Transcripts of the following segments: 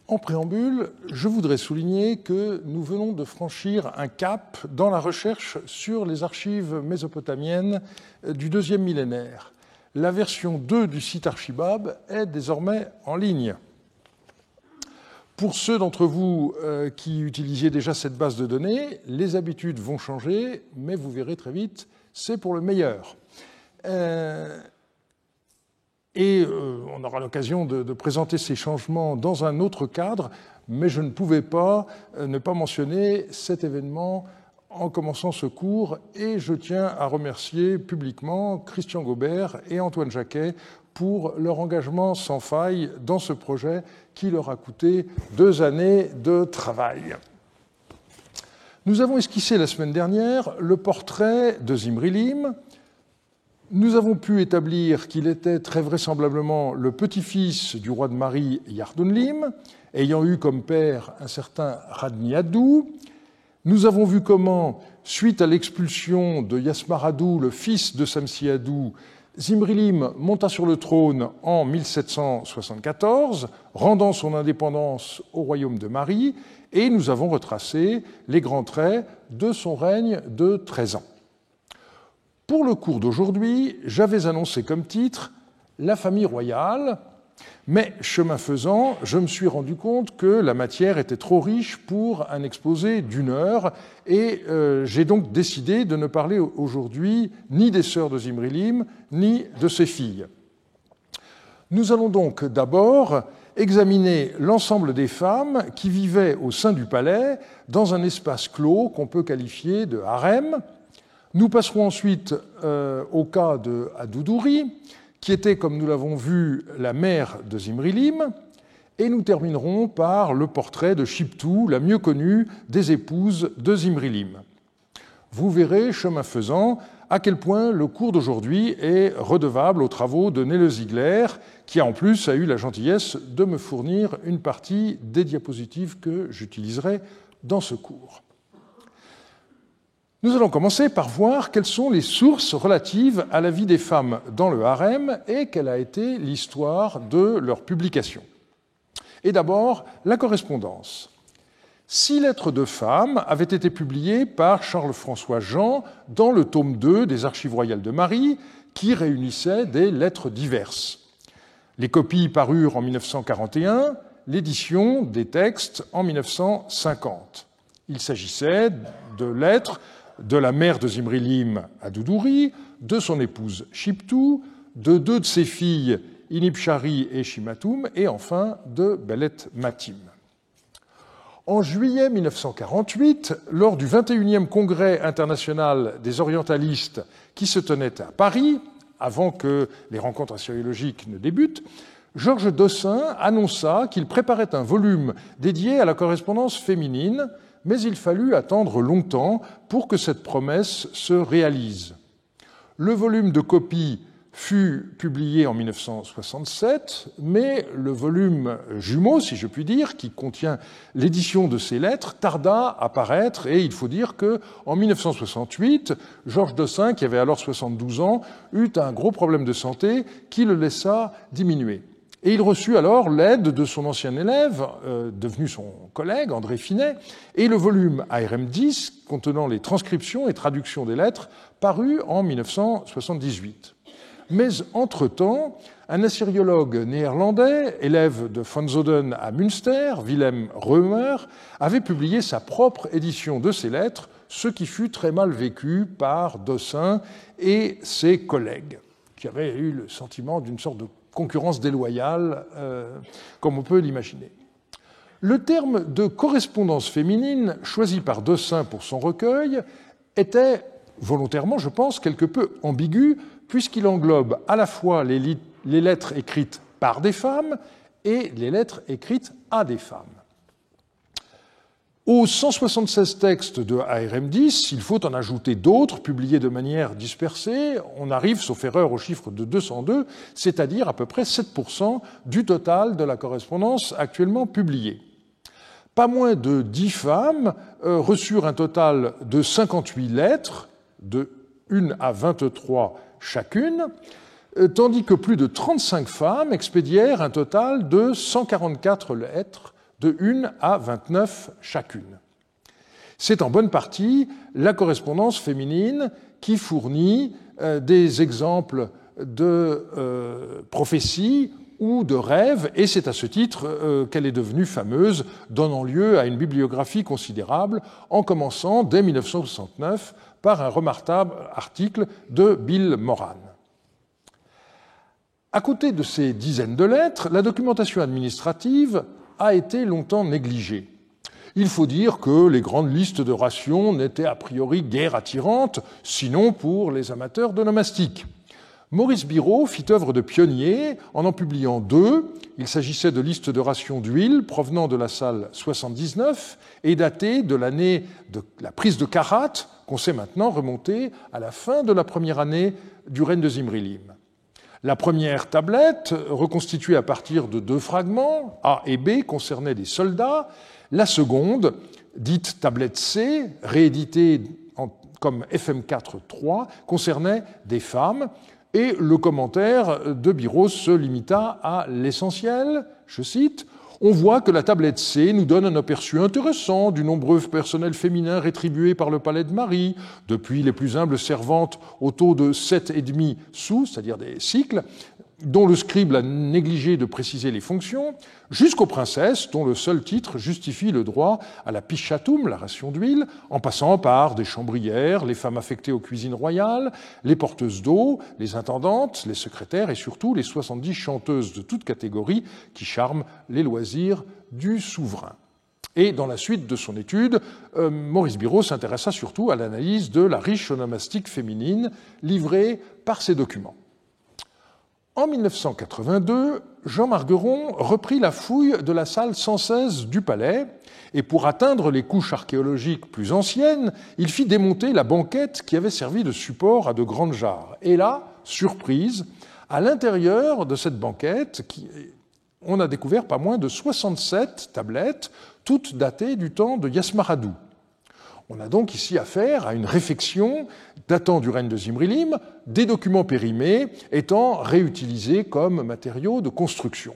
En préambule, je voudrais souligner que nous venons de franchir un cap dans la recherche sur les archives mésopotamiennes du deuxième millénaire. La version 2 du site Archibab est désormais en ligne. Pour ceux d'entre vous qui utilisiez déjà cette base de données, les habitudes vont changer, mais vous verrez très vite, c'est pour le meilleur. On aura l'occasion de présenter ces changements dans un autre cadre, mais je ne pouvais pas ne pas mentionner cet événement en commençant ce cours, et je tiens à remercier publiquement Christian Gobert et Antoine Jacquet pour leur engagement sans faille dans ce projet qui leur a coûté 2 années de travail. Nous avons esquissé la semaine dernière le portrait de Zimri-Lim. Nous avons pu établir qu'il était très vraisemblablement le petit-fils du roi de Mari, Yardun-Lim, ayant eu comme père un certain Radni-Addu. Nous avons vu comment, suite à l'expulsion de Yasmar-Addu, le fils de Samsi-Addu, Zimri-Lim monta sur le trône en 1774, rendant son indépendance au royaume de Mari, et nous avons retracé les grands traits de son règne de 13 ans. Pour le cours d'aujourd'hui, j'avais annoncé comme titre « La famille royale », mais chemin faisant, je me suis rendu compte que la matière était trop riche pour un exposé d'1 heure, et j'ai donc décidé de ne parler aujourd'hui ni des sœurs de Zimri-Lim, ni de ses filles. Nous allons donc d'abord examiner l'ensemble des femmes qui vivaient au sein du palais dans un espace clos qu'on peut qualifier de harem. Nous passerons ensuite au cas de Aduduri, qui était, comme nous l'avons vu, la mère de Zimri-Lim, et nous terminerons par le portrait de Shiptu, la mieux connue des épouses de Zimri-Lim. Vous verrez, chemin faisant, à quel point le cours d'aujourd'hui est redevable aux travaux de Nele Ziegler, qui en plus a eu la gentillesse de me fournir une partie des diapositives que j'utiliserai dans ce cours. Nous allons commencer par voir quelles sont les sources relatives à la vie des femmes dans le harem et quelle a été l'histoire de leur publication. Et d'abord, la correspondance. 6 lettres de femmes avaient été publiées par Charles-François Jean dans le tome 2 des Archives royales de Marie, qui réunissait des lettres diverses. Les copies parurent en 1941, l'édition des textes en 1950. Il s'agissait de lettres de la mère de Zimri-Lim, Aduduri, de son épouse Shiptu, de 2 de ses filles, Inibshari et Shimatum, et enfin de Belet Matim. En juillet 1948, lors du 21e congrès international des orientalistes qui se tenait à Paris, avant que les rencontres assyriologiques ne débutent, Georges Dossin annonça qu'il préparait un volume dédié à la correspondance féminine, mais il fallut attendre longtemps pour que cette promesse se réalise. Le volume de copies fut publié en 1967, mais le volume jumeau, si je puis dire, qui contient l'édition de ces lettres, tarda à paraître, et il faut dire qu'en 1968, Georges Dossin, qui avait alors 72 ans, eut un gros problème de santé qui le laissa diminuer. Et il reçut alors l'aide de son ancien élève, devenu son collègue, André Finet, et le volume ARM 10, contenant les transcriptions et traductions des lettres, parut en 1978. Mais entre-temps, un assyriologue néerlandais, élève de von Zoden à Münster, Willem Reumer, avait publié sa propre édition de ces lettres, ce qui fut très mal vécu par Dossin et ses collègues, qui avaient eu le sentiment d'une sorte de concurrence déloyale, comme on peut l'imaginer. Le terme de correspondance féminine, choisi par Dossin pour son recueil, était volontairement, je pense, quelque peu ambigu, puisqu'il englobe à la fois les lettres écrites par des femmes et les lettres écrites à des femmes. Aux 176 textes de ARM 10, il faut en ajouter d'autres, publiés de manière dispersée. On arrive, sauf erreur, au chiffre de 202, c'est-à-dire à peu près 7% du total de la correspondance actuellement publiée. Pas moins de 10 femmes reçurent un total de 58 lettres, de 1 à 23 chacune, tandis que plus de 35 femmes expédièrent un total de 144 lettres de 1 à 29 chacune. C'est en bonne partie la correspondance féminine qui fournit des exemples de prophéties ou de rêves, et c'est à ce titre qu'elle est devenue fameuse, donnant lieu à une bibliographie considérable, en commençant dès 1969 par un remarquable article de Bill Moran. À côté de ces dizaines de lettres, la documentation administrative a été longtemps négligée. Il faut dire que les grandes listes d'orations n'étaient a priori guère attirantes, sinon pour les amateurs de nomastique. Maurice Biraud fit œuvre de pionnier en publiant 2. Il s'agissait de listes d'orations d'huile provenant de la salle 79 et datées de l'année de la prise de Karat, qu'on sait maintenant remonter à la fin de la première année du règne de Zimrilim. La première tablette, reconstituée à partir de 2 fragments, A et B, concernait des soldats. La seconde, dite tablette C, rééditée comme FM4.3, concernait des femmes. Et le commentaire de Biraud se limita à l'essentiel, je cite, « On voit que la tablette C nous donne un aperçu intéressant du nombreux personnel féminin rétribué par le palais de Marie, depuis les plus humbles servantes au taux de 7,5 sous, c'est-à-dire des cycles, dont le scribe a négligé de préciser les fonctions, jusqu'aux princesses dont le seul titre justifie le droit à la pischatum, la ration d'huile, en passant par des chambrières, les femmes affectées aux cuisines royales, les porteuses d'eau, les intendantes, les secrétaires et surtout les 70 chanteuses de toutes catégories qui charment les loisirs du souverain. » Et dans la suite de son étude, Maurice Biraud s'intéressa surtout à l'analyse de la riche onomastique féminine livrée par ces documents. En 1982, Jean Margueron reprit la fouille de la salle 116 du Palais et pour atteindre les couches archéologiques plus anciennes, il fit démonter la banquette qui avait servi de support à de grandes jarres. Et là, surprise, à l'intérieur de cette banquette, on a découvert pas moins de 67 tablettes, toutes datées du temps de Yasmaradou. On a donc ici affaire à une réfection datant du règne de Zimrilim, des documents périmés étant réutilisés comme matériaux de construction.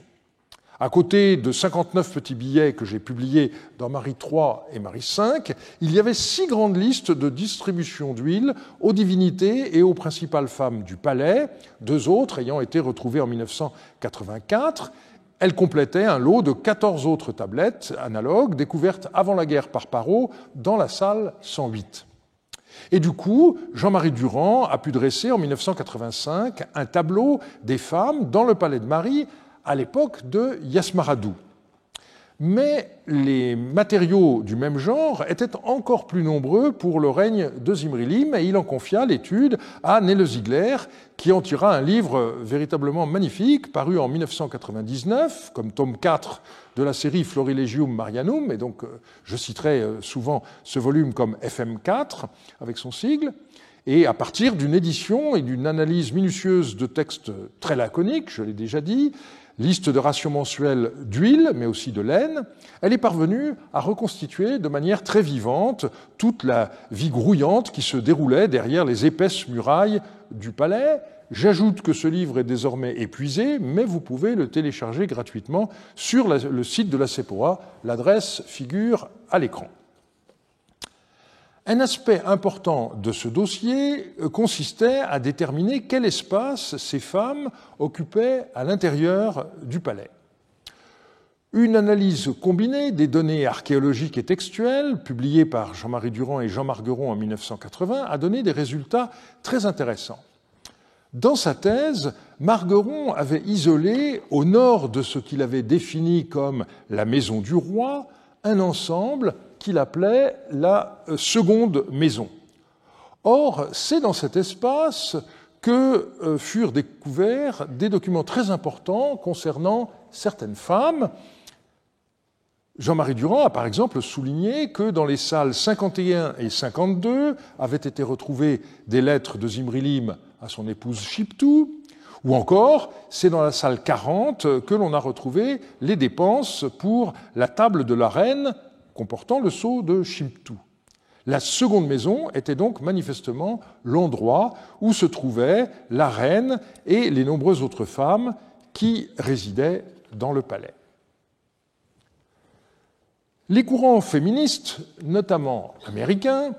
À côté de 59 petits billets que j'ai publiés dans Marie III et Marie V, il y avait 6 grandes listes de distribution d'huile aux divinités et aux principales femmes du palais, 2 autres ayant été retrouvées en 1984. Elle complétait un lot de 14 autres tablettes analogues découvertes avant la guerre par Parrot dans la salle 108. Et du coup, Jean-Marie Durand a pu dresser en 1985 un tableau des femmes dans le palais de Marie à l'époque de Yasmaradou. Mais les matériaux du même genre étaient encore plus nombreux pour le règne de Zimrilim et il en confia l'étude à Nele Ziegler qui en tira un livre véritablement magnifique paru en 1999 comme tome 4 de la série Florilegium Marianum et donc je citerai souvent ce volume comme FM4 avec son sigle et à partir d'une édition et d'une analyse minutieuse de textes très laconiques, je l'ai déjà dit, liste de rations mensuelles d'huile, mais aussi de laine, elle est parvenue à reconstituer de manière très vivante toute la vie grouillante qui se déroulait derrière les épaisses murailles du palais. J'ajoute que ce livre est désormais épuisé, mais vous pouvez le télécharger gratuitement sur le site de la CEPOA. L'adresse figure à l'écran. Un aspect important de ce dossier consistait à déterminer quel espace ces femmes occupaient à l'intérieur du palais. Une analyse combinée des données archéologiques et textuelles, publiée par Jean-Marie Durand et Jean Margueron en 1980, a donné des résultats très intéressants. Dans sa thèse, Margueron avait isolé, au nord de ce qu'il avait défini comme la maison du roi, un ensemble qu'il appelait la seconde maison. Or, c'est dans cet espace que furent découverts des documents très importants concernant certaines femmes. Jean-Marie Durand a par exemple souligné que dans les salles 51 et 52 avaient été retrouvées des lettres de Zimrilim à son épouse Shiptou, ou encore, c'est dans la salle 40 que l'on a retrouvé les dépenses pour la table de la reine comportant le sceau de Shiptou. La seconde maison était donc manifestement l'endroit où se trouvaient la reine et les nombreuses autres femmes qui résidaient dans le palais. Les courants féministes, notamment américains,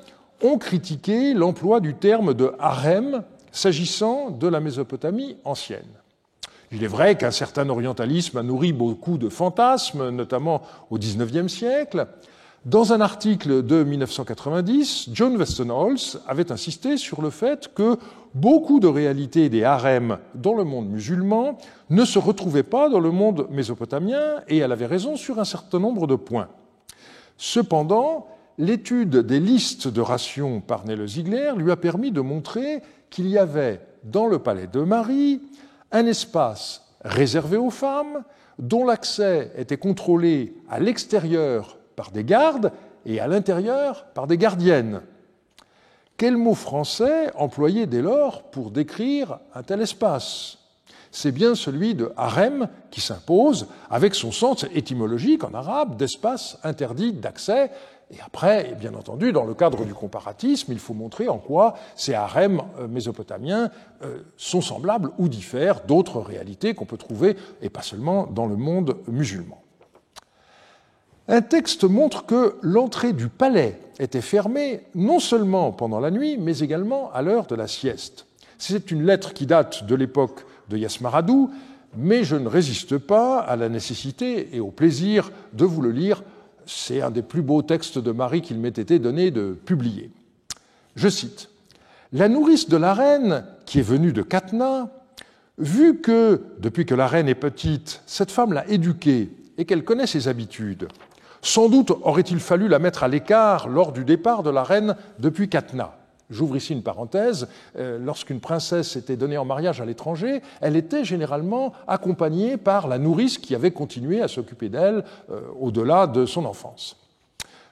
ont critiqué l'emploi du terme de harem s'agissant de la Mésopotamie ancienne. Il est vrai qu'un certain orientalisme a nourri beaucoup de fantasmes, notamment au XIXe siècle. Dans un article de 1990, John Westenholz avait insisté sur le fait que beaucoup de réalités des harems dans le monde musulman ne se retrouvaient pas dans le monde mésopotamien, et elle avait raison sur un certain nombre de points. Cependant, l'étude des listes de rations par Nele Ziegler lui a permis de montrer qu'il y avait dans le palais de Marie un espace réservé aux femmes dont l'accès était contrôlé à l'extérieur par des gardes et à l'intérieur par des gardiennes. Quel mot français employer dès lors pour décrire un tel espace ? C'est bien celui de harem qui s'impose, avec son sens étymologique en arabe d'espace interdit d'accès. Et après, bien entendu, dans le cadre du comparatisme, il faut montrer en quoi ces harems mésopotamiens sont semblables ou diffèrent d'autres réalités qu'on peut trouver, et pas seulement dans le monde musulman. Un texte montre que l'entrée du palais était fermée non seulement pendant la nuit, mais également à l'heure de la sieste. C'est une lettre qui date de l'époque de Yasmaradou, mais je ne résiste pas à la nécessité et au plaisir de vous le lire. C'est un des plus beaux textes de Marie qu'il m'ait été donné de publier. Je cite : « La nourrice de la reine, qui est venue de Katna, vu que, depuis que la reine est petite, cette femme l'a éduquée et qu'elle connaît ses habitudes, sans doute aurait-il fallu la mettre à l'écart lors du départ de la reine depuis Katna. » J'ouvre ici une parenthèse. Lorsqu'une princesse était donnée en mariage à l'étranger, elle était généralement accompagnée par la nourrice qui avait continué à s'occuper d'elle au-delà de son enfance.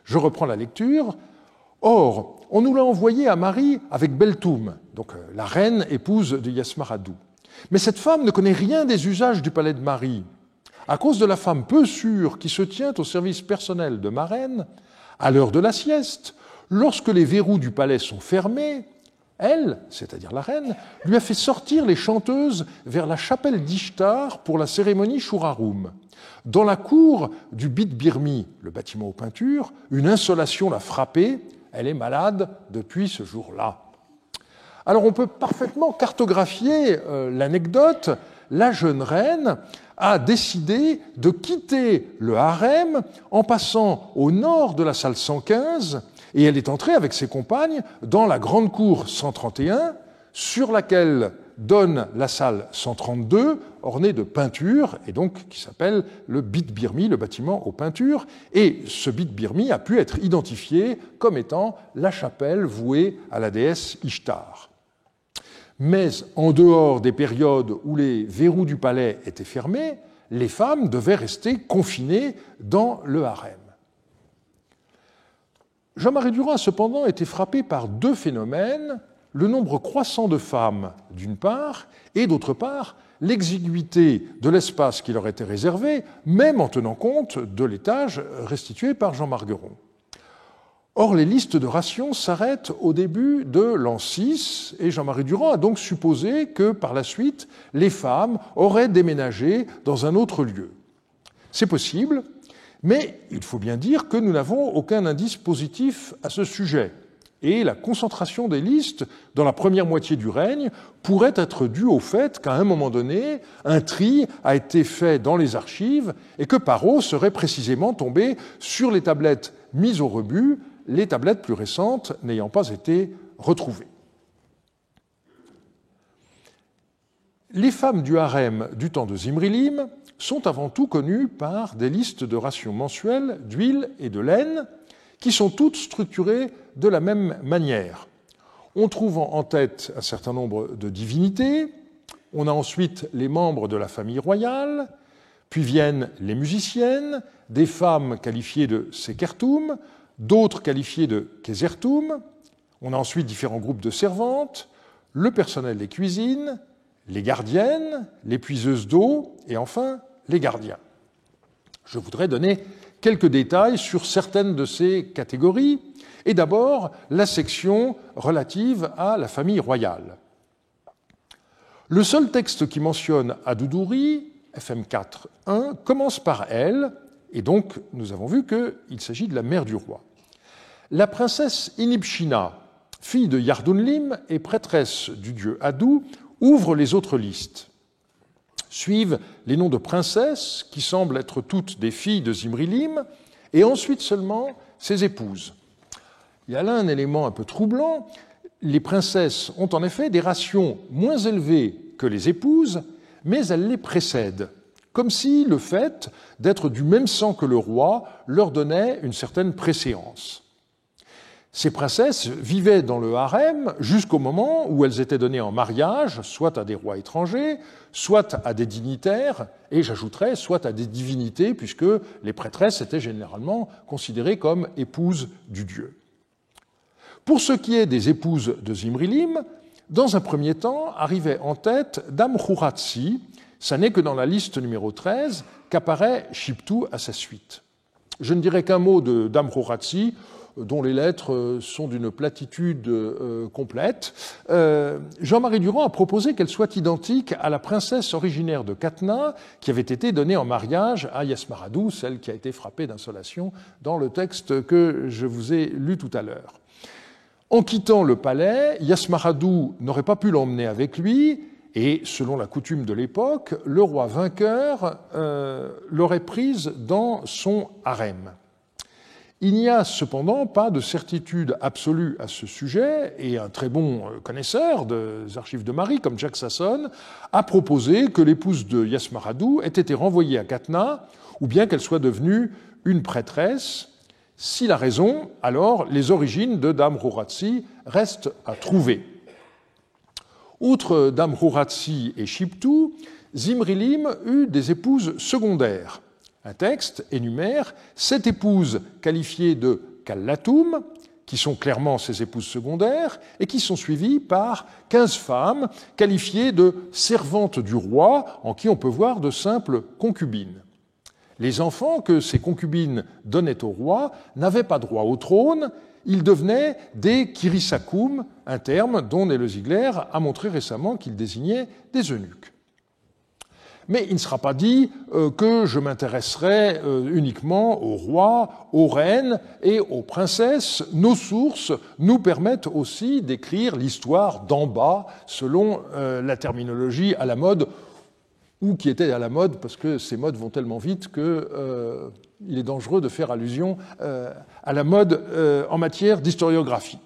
Je reprends la lecture. « Or, on nous l'a envoyée à Marie avec Beltoum, donc la reine épouse de Yasmaradou. Mais cette femme ne connaît rien des usages du palais de Marie. À cause de la femme peu sûre qui se tient au service personnel de ma reine, à l'heure de la sieste, lorsque les verrous du palais sont fermés, elle, c'est-à-dire la reine, lui a fait sortir les chanteuses vers la chapelle d'Ishtar pour la cérémonie Shurarum. Dans la cour du Bit Birmi, le bâtiment aux peintures, une insolation l'a frappée, elle est malade depuis ce jour-là. » Alors on peut parfaitement cartographier l'anecdote. La jeune reine a décidé de quitter le harem en passant au nord de la salle 115, et elle est entrée avec ses compagnes dans la grande cour 131, sur laquelle donne la salle 132, ornée de peintures, et donc qui s'appelle le Bit Birmi, le bâtiment aux peintures. Et ce Bit Birmi a pu être identifié comme étant la chapelle vouée à la déesse Ishtar. Mais en dehors des périodes où les verrous du palais étaient fermés, les femmes devaient rester confinées dans le harem. Jean-Marie Durand a cependant été frappé par deux phénomènes, le nombre croissant de femmes d'une part, et d'autre part, l'exiguïté de l'espace qui leur était réservé, même en tenant compte de l'étage restitué par Jean Margueron. Or, les listes de rations s'arrêtent au début de l'an 6, et Jean-Marie Durand a donc supposé que, par la suite, les femmes auraient déménagé dans un autre lieu. C'est possible, mais il faut bien dire que nous n'avons aucun indice positif à ce sujet, et la concentration des listes dans la première moitié du règne pourrait être due au fait qu'à un moment donné, un tri a été fait dans les archives et que Parrot serait précisément tombé sur les tablettes mises au rebut, les tablettes plus récentes n'ayant pas été retrouvées. Les femmes du harem du temps de Zimrilim sont avant tout connues par des listes de rations mensuelles d'huile et de laine qui sont toutes structurées de la même manière. On trouve en tête un certain nombre de divinités, on a ensuite les membres de la famille royale, puis viennent les musiciennes, des femmes qualifiées de sekertum, d'autres qualifiées de kesertum. On a ensuite différents groupes de servantes, le personnel des cuisines, les gardiennes, les puiseuses d'eau et enfin les gardiens. Je voudrais donner quelques détails sur certaines de ces catégories et d'abord la section relative à la famille royale. Le seul texte qui mentionne Adoudouri, FM 4.1, commence par elle et donc nous avons vu qu'il s'agit de la mère du roi. La princesse Inibshina, fille de Yardunlim et prêtresse du dieu Hadou, ouvre les autres listes. Suivent les noms de princesses, qui semblent être toutes des filles de Zimrilim, et ensuite seulement ses épouses. Il y a là un élément un peu troublant. Les princesses ont en effet des rations moins élevées que les épouses, mais elles les précèdent, comme si le fait d'être du même sang que le roi leur donnait une certaine préséance. Ces princesses vivaient dans le harem jusqu'au moment où elles étaient données en mariage, soit à des rois étrangers, soit à des dignitaires, et j'ajouterais, soit à des divinités, puisque les prêtresses étaient généralement considérées comme épouses du dieu. Pour ce qui est des épouses de Zimrilim, dans un premier temps, arrivait en tête Dame Khouratsi. Ça n'est que dans la liste numéro 13 qu'apparaît Shiptou à sa suite. Je ne dirai qu'un mot de Dame Khouratsi, dont les lettres sont d'une platitude complète. Jean-Marie Durand a proposé qu'elle soit identique à la princesse originaire de Katna, qui avait été donnée en mariage à Yasmaradou, celle qui a été frappée d'insolation dans le texte que je vous ai lu tout à l'heure. En quittant le palais, Yasmaradou n'aurait pas pu l'emmener avec lui, et selon la coutume de l'époque, le roi vainqueur l'aurait prise dans son harem. Il n'y a cependant pas de certitude absolue à ce sujet, et un très bon connaisseur des archives de Marie, comme Jacques Sasson, a proposé que l'épouse de Yasmaradou ait été renvoyée à Katna, ou bien qu'elle soit devenue une prêtresse. S'il a raison, alors les origines de Dame Khouratsi restent à trouver. Outre Dame Khouratsi et Shiptou, Zimrilim eut des épouses secondaires. Un texte énumère 7 épouses qualifiées de Kallatoum, qui sont clairement ses épouses secondaires, et qui sont suivies par 15 femmes qualifiées de servantes du roi, en qui on peut voir de simples concubines. Les enfants que ces concubines donnaient au roi n'avaient pas droit au trône, ils devenaient des Kirisakoum, un terme dont Nélé-Ziegler a montré récemment qu'il désignait des eunuques. Mais il ne sera pas dit que je m'intéresserai uniquement aux rois, aux reines et aux princesses. Nos sources nous permettent aussi d'écrire l'histoire d'en bas, selon la terminologie à la mode, ou qui était à la mode, parce que ces modes vont tellement vite qu'il est dangereux de faire allusion à la mode en matière d'historiographie.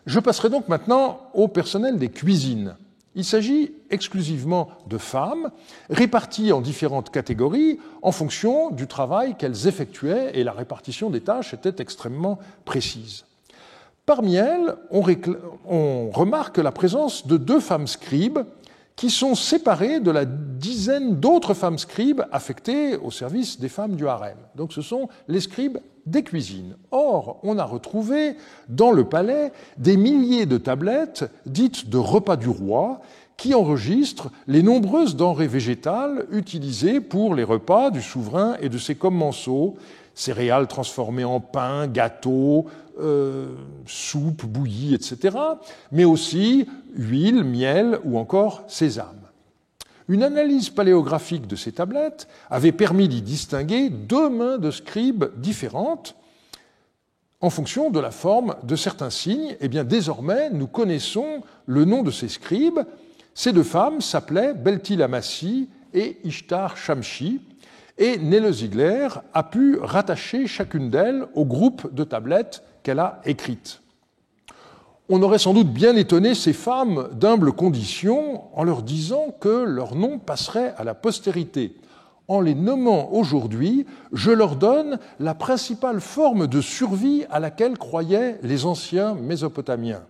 Je passerai donc maintenant au personnel des cuisines. Il s'agit exclusivement de femmes, réparties en différentes catégories en fonction du travail qu'elles effectuaient, et la répartition des tâches était extrêmement précise. Parmi elles, on remarque la présence de 2 femmes scribes qui sont séparées de la dizaine d'autres femmes scribes affectées au service des femmes du harem. Donc ce sont les scribes des cuisines. Or, on a retrouvé dans le palais des milliers de tablettes dites de repas du roi qui enregistrent les nombreuses denrées végétales utilisées pour les repas du souverain et de ses commensaux, céréales transformées en pain, gâteaux, soupe bouillie, etc., mais aussi huile, miel ou encore sésame. Une analyse paléographique de ces tablettes avait permis d'y distinguer 2 mains de scribes différentes en fonction de la forme de certains signes. Eh bien, désormais, nous connaissons le nom de ces scribes. Ces 2 femmes s'appelaient Beltil Amassi et Ishtar Shamshi, et Nélé-Ziegler a pu rattacher chacune d'elles au groupe de tablettes qu'elle a écrites. On aurait sans doute bien étonné ces femmes d'humble condition en leur disant que leur nom passerait à la postérité. En les nommant aujourd'hui, je leur donne la principale forme de survie à laquelle croyaient les anciens Mésopotamiens.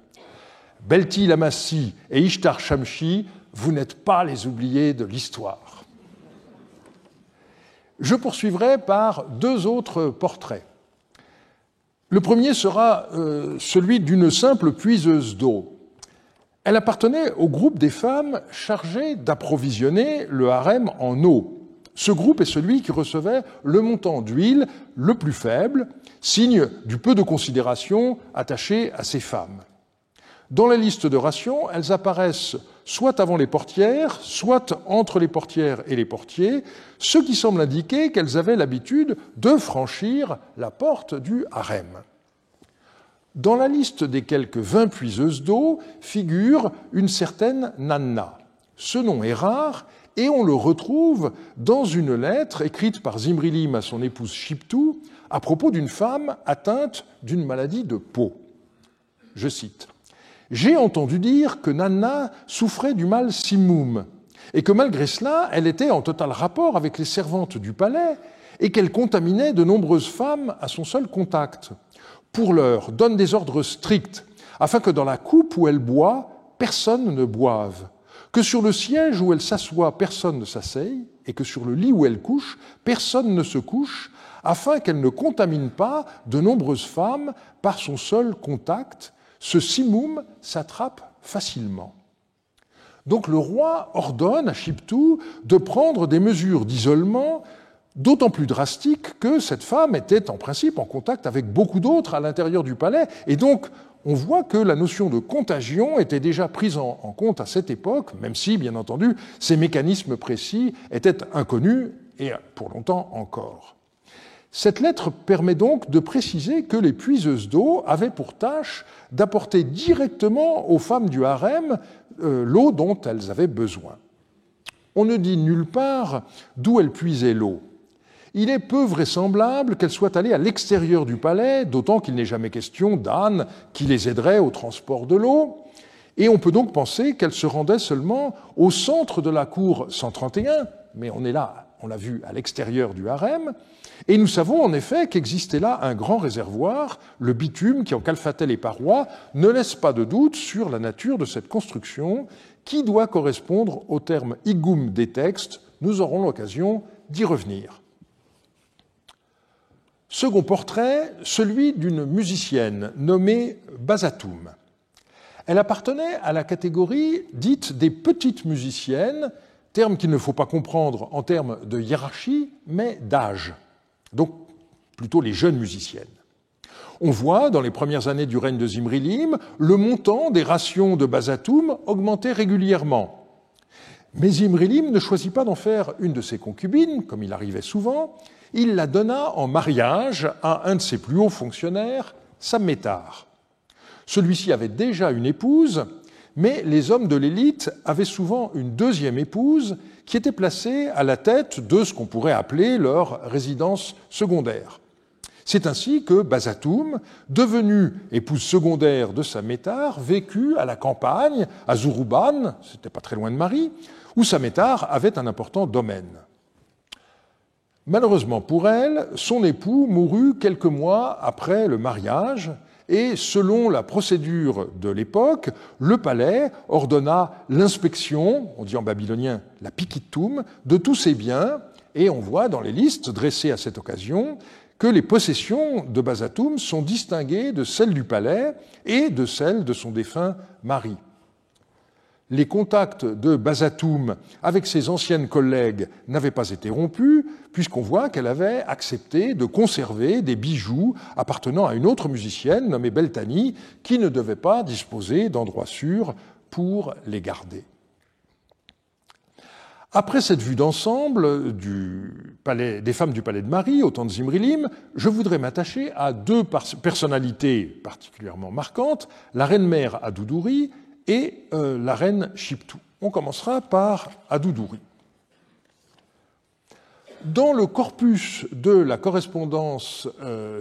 Beltil Amassi et Ishtar Shamshi, vous n'êtes pas les oubliés de l'histoire. Je poursuivrai par 2 autres portraits. Le premier sera celui d'une simple puiseuse d'eau. Elle appartenait au groupe des femmes chargées d'approvisionner le harem en eau. Ce groupe est celui qui recevait le montant d'huile le plus faible, signe du peu de considération attachée à ces femmes. Dans la liste de rations, elles apparaissent soit avant les portières, soit entre les portières et les portiers, ce qui semble indiquer qu'elles avaient l'habitude de franchir la porte du harem. Dans la liste des quelques 20 puiseuses d'eau figure une certaine Nanna. Ce nom est rare et on le retrouve dans une lettre écrite par Zimrilim à son épouse Shiptu à propos d'une femme atteinte d'une maladie de peau. Je cite « J'ai entendu dire que Nanna souffrait du mal Simoum et que malgré cela, elle était en total rapport avec les servantes du palais et qu'elle contaminait de nombreuses femmes à son seul contact. Pour l'heure, donne des ordres stricts afin que dans la coupe où elle boit, personne ne boive, que sur le siège où elle s'assoit, personne ne s'asseye, et que sur le lit où elle couche, personne ne se couche, afin qu'elle ne contamine pas de nombreuses femmes par son seul contact. Ce simoum s'attrape facilement. » Donc le roi ordonne à Shiptu de prendre des mesures d'isolement d'autant plus drastiques que cette femme était en principe en contact avec beaucoup d'autres à l'intérieur du palais. Et donc, on voit que la notion de contagion était déjà prise en compte à cette époque, même si, bien entendu, ces mécanismes précis étaient inconnus, et pour longtemps encore. Cette lettre permet donc de préciser que les puiseuses d'eau avaient pour tâche d'apporter directement aux femmes du harem l'eau dont elles avaient besoin. On ne dit nulle part d'où elles puisaient l'eau. Il est peu vraisemblable qu'elles soient allées à l'extérieur du palais, d'autant qu'il n'est jamais question d'ânes qui les aideraient au transport de l'eau, et on peut donc penser qu'elles se rendaient seulement au centre de la cour 131, mais on est là, on l'a vu, à l'extérieur du harem, et nous savons en effet qu'existait là un grand réservoir, le bitume qui en calfatait les parois, ne laisse pas de doute sur la nature de cette construction qui doit correspondre au terme igum des textes. Nous aurons l'occasion d'y revenir. Second portrait, celui d'une musicienne nommée Bazatoum. Elle appartenait à la catégorie dite des petites musiciennes, terme qu'il ne faut pas comprendre en termes de hiérarchie, mais d'âge. Donc plutôt les jeunes musiciennes. On voit, dans les premières années du règne de Zimrilim, le montant des rations de Bazatoum augmenter régulièrement. Mais Zimrilim ne choisit pas d'en faire une de ses concubines, comme il arrivait souvent. Il la donna en mariage à un de ses plus hauts fonctionnaires, Sammétar. Celui-ci avait déjà une épouse, mais les hommes de l'élite avaient souvent une deuxième épouse qui était placée à la tête de ce qu'on pourrait appeler leur résidence secondaire. C'est ainsi que Bazatoum, devenue épouse secondaire de Sammétar, vécut à la campagne, à Zourouban, c'était pas très loin de Marie, où Sammétar avait un important domaine. Malheureusement pour elle, son époux mourut quelques mois après le mariage et, selon la procédure de l'époque, le palais ordonna l'inspection, on dit en babylonien la pikittum, de tous ses biens, et on voit dans les listes dressées à cette occasion que les possessions de Bazatoum sont distinguées de celles du palais et de celles de son défunt mari. Les contacts de Bazatoum avec ses anciennes collègues n'avaient pas été rompus, puisqu'on voit qu'elle avait accepté de conserver des bijoux appartenant à une autre musicienne nommée Beltani, qui ne devait pas disposer d'endroits sûrs pour les garder. Après cette vue d'ensemble des femmes du palais de Marie, au temps de Zimrilim, je voudrais m'attacher à deux personnalités particulièrement marquantes, la reine-mère Adoudouri et la reine Shiptu. On commencera par Adoudouri. Dans le corpus de la correspondance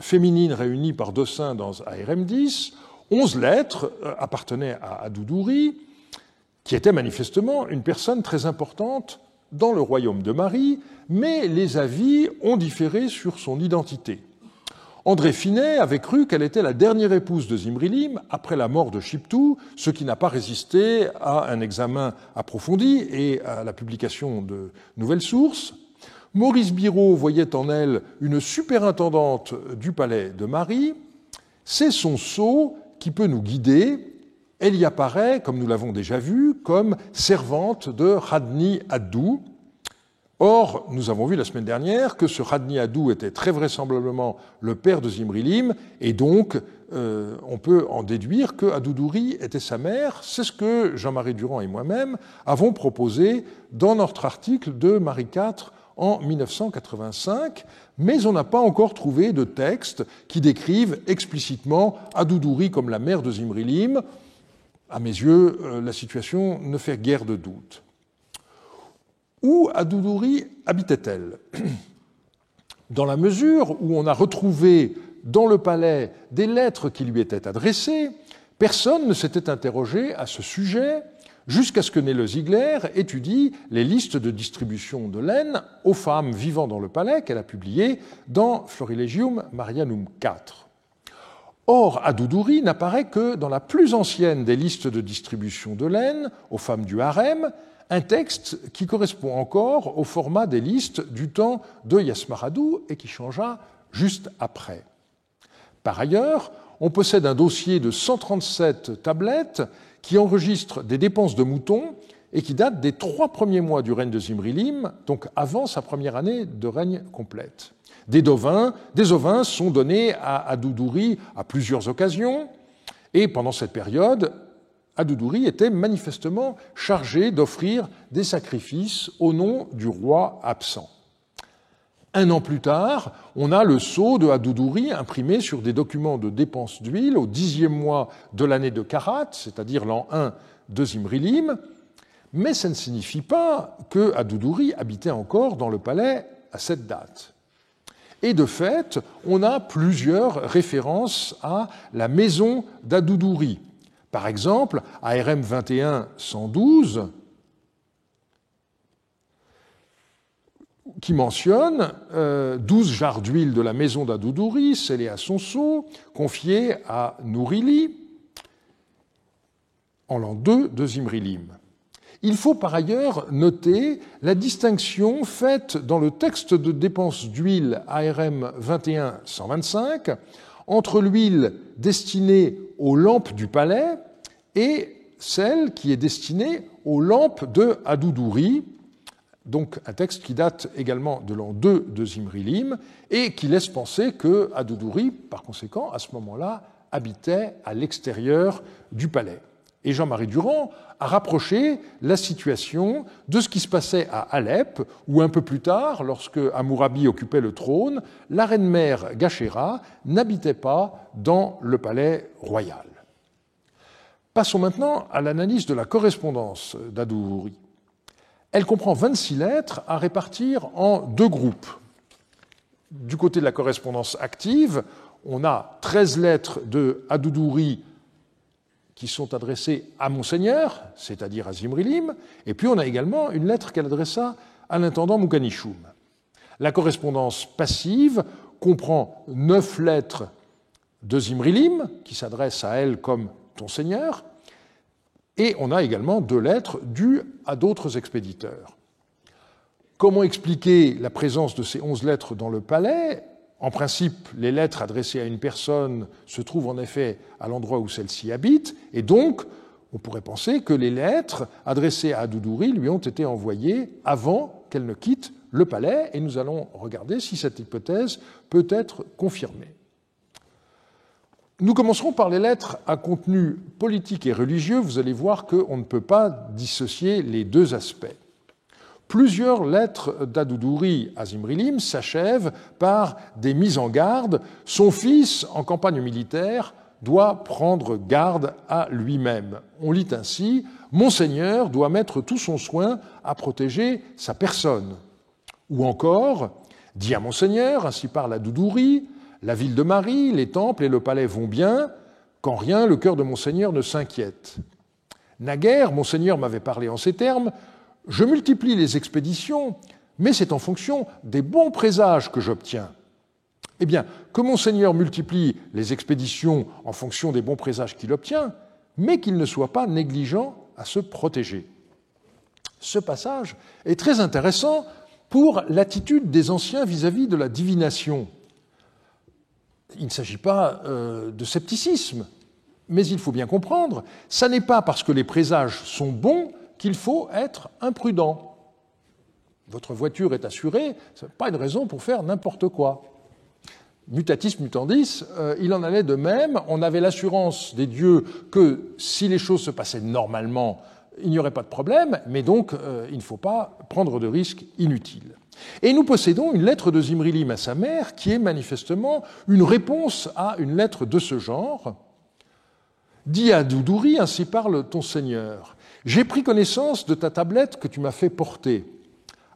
féminine réunie par Dossin dans ARM 10, 11 lettres appartenaient à Adoudouri, qui était manifestement une personne très importante dans le royaume de Marie, mais les avis ont différé sur son identité. André Finet avait cru qu'elle était la dernière épouse de Zimrilim après la mort de Shiptu, ce qui n'a pas résisté à un examen approfondi et à la publication de nouvelles sources. Maurice Biraud voyait en elle une superintendante du palais de Marie. C'est son sceau qui peut nous guider. Elle y apparaît, comme nous l'avons déjà vu, comme servante de Radni Addou. Or, nous avons vu la semaine dernière que ce Radni Adou était très vraisemblablement le père de Zimrilim, et donc on peut en déduire que Adoudouri était sa mère. C'est ce que Jean-Marie Durand et moi-même avons proposé dans notre article de Marie IV en 1985, mais on n'a pas encore trouvé de texte qui décrive explicitement Adoudouri comme la mère de Zimrilim. À mes yeux, la situation ne fait guère de doute. Où Adoudouri habitait-elle ? Dans la mesure où on a retrouvé dans le palais des lettres qui lui étaient adressées, personne ne s'était interrogé à ce sujet jusqu'à ce que Nele Ziegler étudie les listes de distribution de laine aux femmes vivant dans le palais qu'elle a publiées dans Florilegium Marianum IV. Or, Adoudouri n'apparaît que dans la plus ancienne des listes de distribution de laine aux femmes du harem, un texte qui correspond encore au format des listes du temps de Yasmaradou et qui changea juste après. Par ailleurs, on possède un dossier de 137 tablettes qui enregistre des dépenses de moutons et qui date des 3 premiers mois du règne de Zimrilim, donc avant sa première année de règne complète. Des ovins sont donnés à Adoudouri à plusieurs occasions, et pendant cette période, Adoudouri était manifestement chargé d'offrir des sacrifices au nom du roi absent. Un an plus tard, on a le sceau de Adoudouri imprimé sur des documents de dépenses d'huile au 10e mois de l'année de Karat, c'est-à-dire l'an 1 de Zimrilim, mais ça ne signifie pas que Adoudouri habitait encore dans le palais à cette date. Et de fait, on a plusieurs références à la maison d'Adoudouri. Par exemple, ARM 21-112, qui mentionne 12 jarres d'huile de la maison d'Adoudouri, scellées à son sceau, confiées à Nourili en l'an 2 de Zimrilim. Il faut par ailleurs noter la distinction faite dans le texte de dépenses d'huile ARM 21-125 entre l'huile destinée aux lampes du palais et celle qui est destinée aux lampes de Adoudouri, donc un texte qui date également de l'an 2 de Zimrilim et qui laisse penser que Adoudouri, par conséquent, à ce moment-là, habitait à l'extérieur du palais. Et Jean-Marie Durand a rapproché la situation de ce qui se passait à Alep, où un peu plus tard, lorsque Hammurabi occupait le trône, la reine-mère Gachéra n'habitait pas dans le palais royal. Passons maintenant à l'analyse de la correspondance d'Adoudouri. Elle comprend 26 lettres à répartir en 2 groupes. Du côté de la correspondance active, on a 13 lettres de Adoudouri qui sont adressées à Monseigneur, c'est-à-dire à Zimrilim, et puis on a également une lettre qu'elle adressa à l'intendant Mukanichum. La correspondance passive comprend 9 lettres de Zimrilim, qui s'adressent à elle comme « ton Seigneur », et on a également 2 lettres dues à d'autres expéditeurs. Comment expliquer la présence de ces 11 lettres dans le palais ? En principe, les lettres adressées à une personne se trouvent en effet à l'endroit où celle-ci habite, et donc on pourrait penser que les lettres adressées à Adoudouri lui ont été envoyées avant qu'elle ne quitte le palais, et nous allons regarder si cette hypothèse peut être confirmée. Nous commencerons par les lettres à contenu politique et religieux. Vous allez voir qu'on ne peut pas dissocier les 2 aspects. Plusieurs lettres d'Adoudouri à Zimrilim s'achèvent par des mises en garde. Son fils, en campagne militaire, doit prendre garde à lui-même. On lit ainsi « Monseigneur doit mettre tout son soin à protéger sa personne ». Ou encore « Dis à Monseigneur, ainsi parle Adoudouri, la ville de Marie, les temples et le palais vont bien, qu'en rien le cœur de Monseigneur ne s'inquiète. Naguère, Monseigneur m'avait parlé en ces termes, je multiplie les expéditions, mais c'est en fonction des bons présages que j'obtiens. Eh bien, que Monseigneur multiplie les expéditions en fonction des bons présages qu'il obtient, mais qu'il ne soit pas négligent à se protéger. Ce passage est très intéressant pour l'attitude des anciens vis-à-vis de la divination. Il ne s'agit pas de scepticisme, mais il faut bien comprendre, ça n'est pas parce que les présages sont bons qu'il faut être imprudent. Votre voiture est assurée, ce n'est pas une raison pour faire n'importe quoi. Mutatis mutandis, il en allait de même. On avait l'assurance des dieux que si les choses se passaient normalement, il n'y aurait pas de problème, mais donc il ne faut pas prendre de risques inutiles. Et nous possédons une lettre de Zimrilim à sa mère qui est manifestement une réponse à une lettre de ce genre. Dis à Doudouri, ainsi parle ton Seigneur. J'ai pris connaissance de ta tablette que tu m'as fait porter.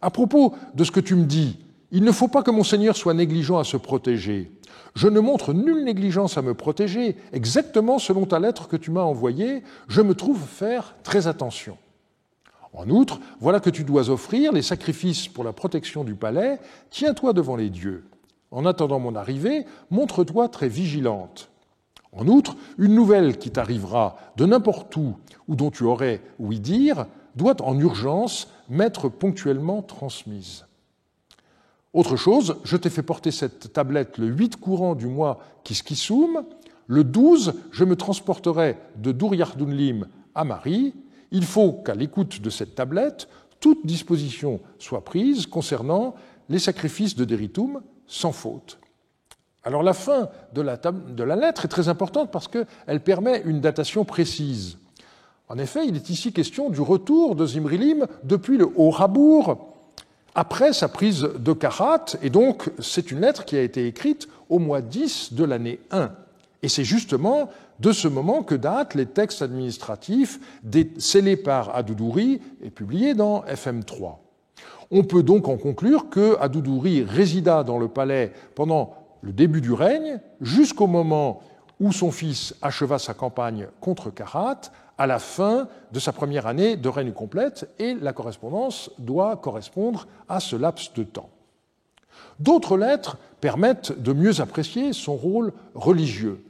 À propos de ce que tu me dis, il ne faut pas que mon Seigneur soit négligent à se protéger. Je ne montre nulle négligence à me protéger. Exactement selon ta lettre que tu m'as envoyée, je me trouve faire très attention. En outre, voilà que tu dois offrir les sacrifices pour la protection du palais. Tiens-toi devant les dieux. En attendant mon arrivée, montre-toi très vigilante. En outre, une nouvelle qui t'arrivera de n'importe où ou dont tu aurais ouï dire doit en urgence m'être ponctuellement transmise. Autre chose, je t'ai fait porter cette tablette le 8 courant du mois Kiskissoum. Le 12, je me transporterai de Dur-Yardunlim à Mari. Il faut qu'à l'écoute de cette tablette, toute disposition soit prise concernant les sacrifices de Deritum sans faute. Alors la fin de la lettre est très importante parce qu'elle permet une datation précise. En effet, il est ici question du retour de Zimrilim depuis le Haut-Rabour, après sa prise de Karat, et donc c'est une lettre qui a été écrite au mois 10 de l'année 1. Et c'est justement de ce moment que datent les textes administratifs scellés par Adoudouri et publiés dans FM3. On peut donc en conclure que Adoudouri résida dans le palais pendant le début du règne, jusqu'au moment où son fils acheva sa campagne contre Karat, à la fin de sa première année de règne complète, et la correspondance doit correspondre à ce laps de temps. D'autres lettres permettent de mieux apprécier son rôle religieux.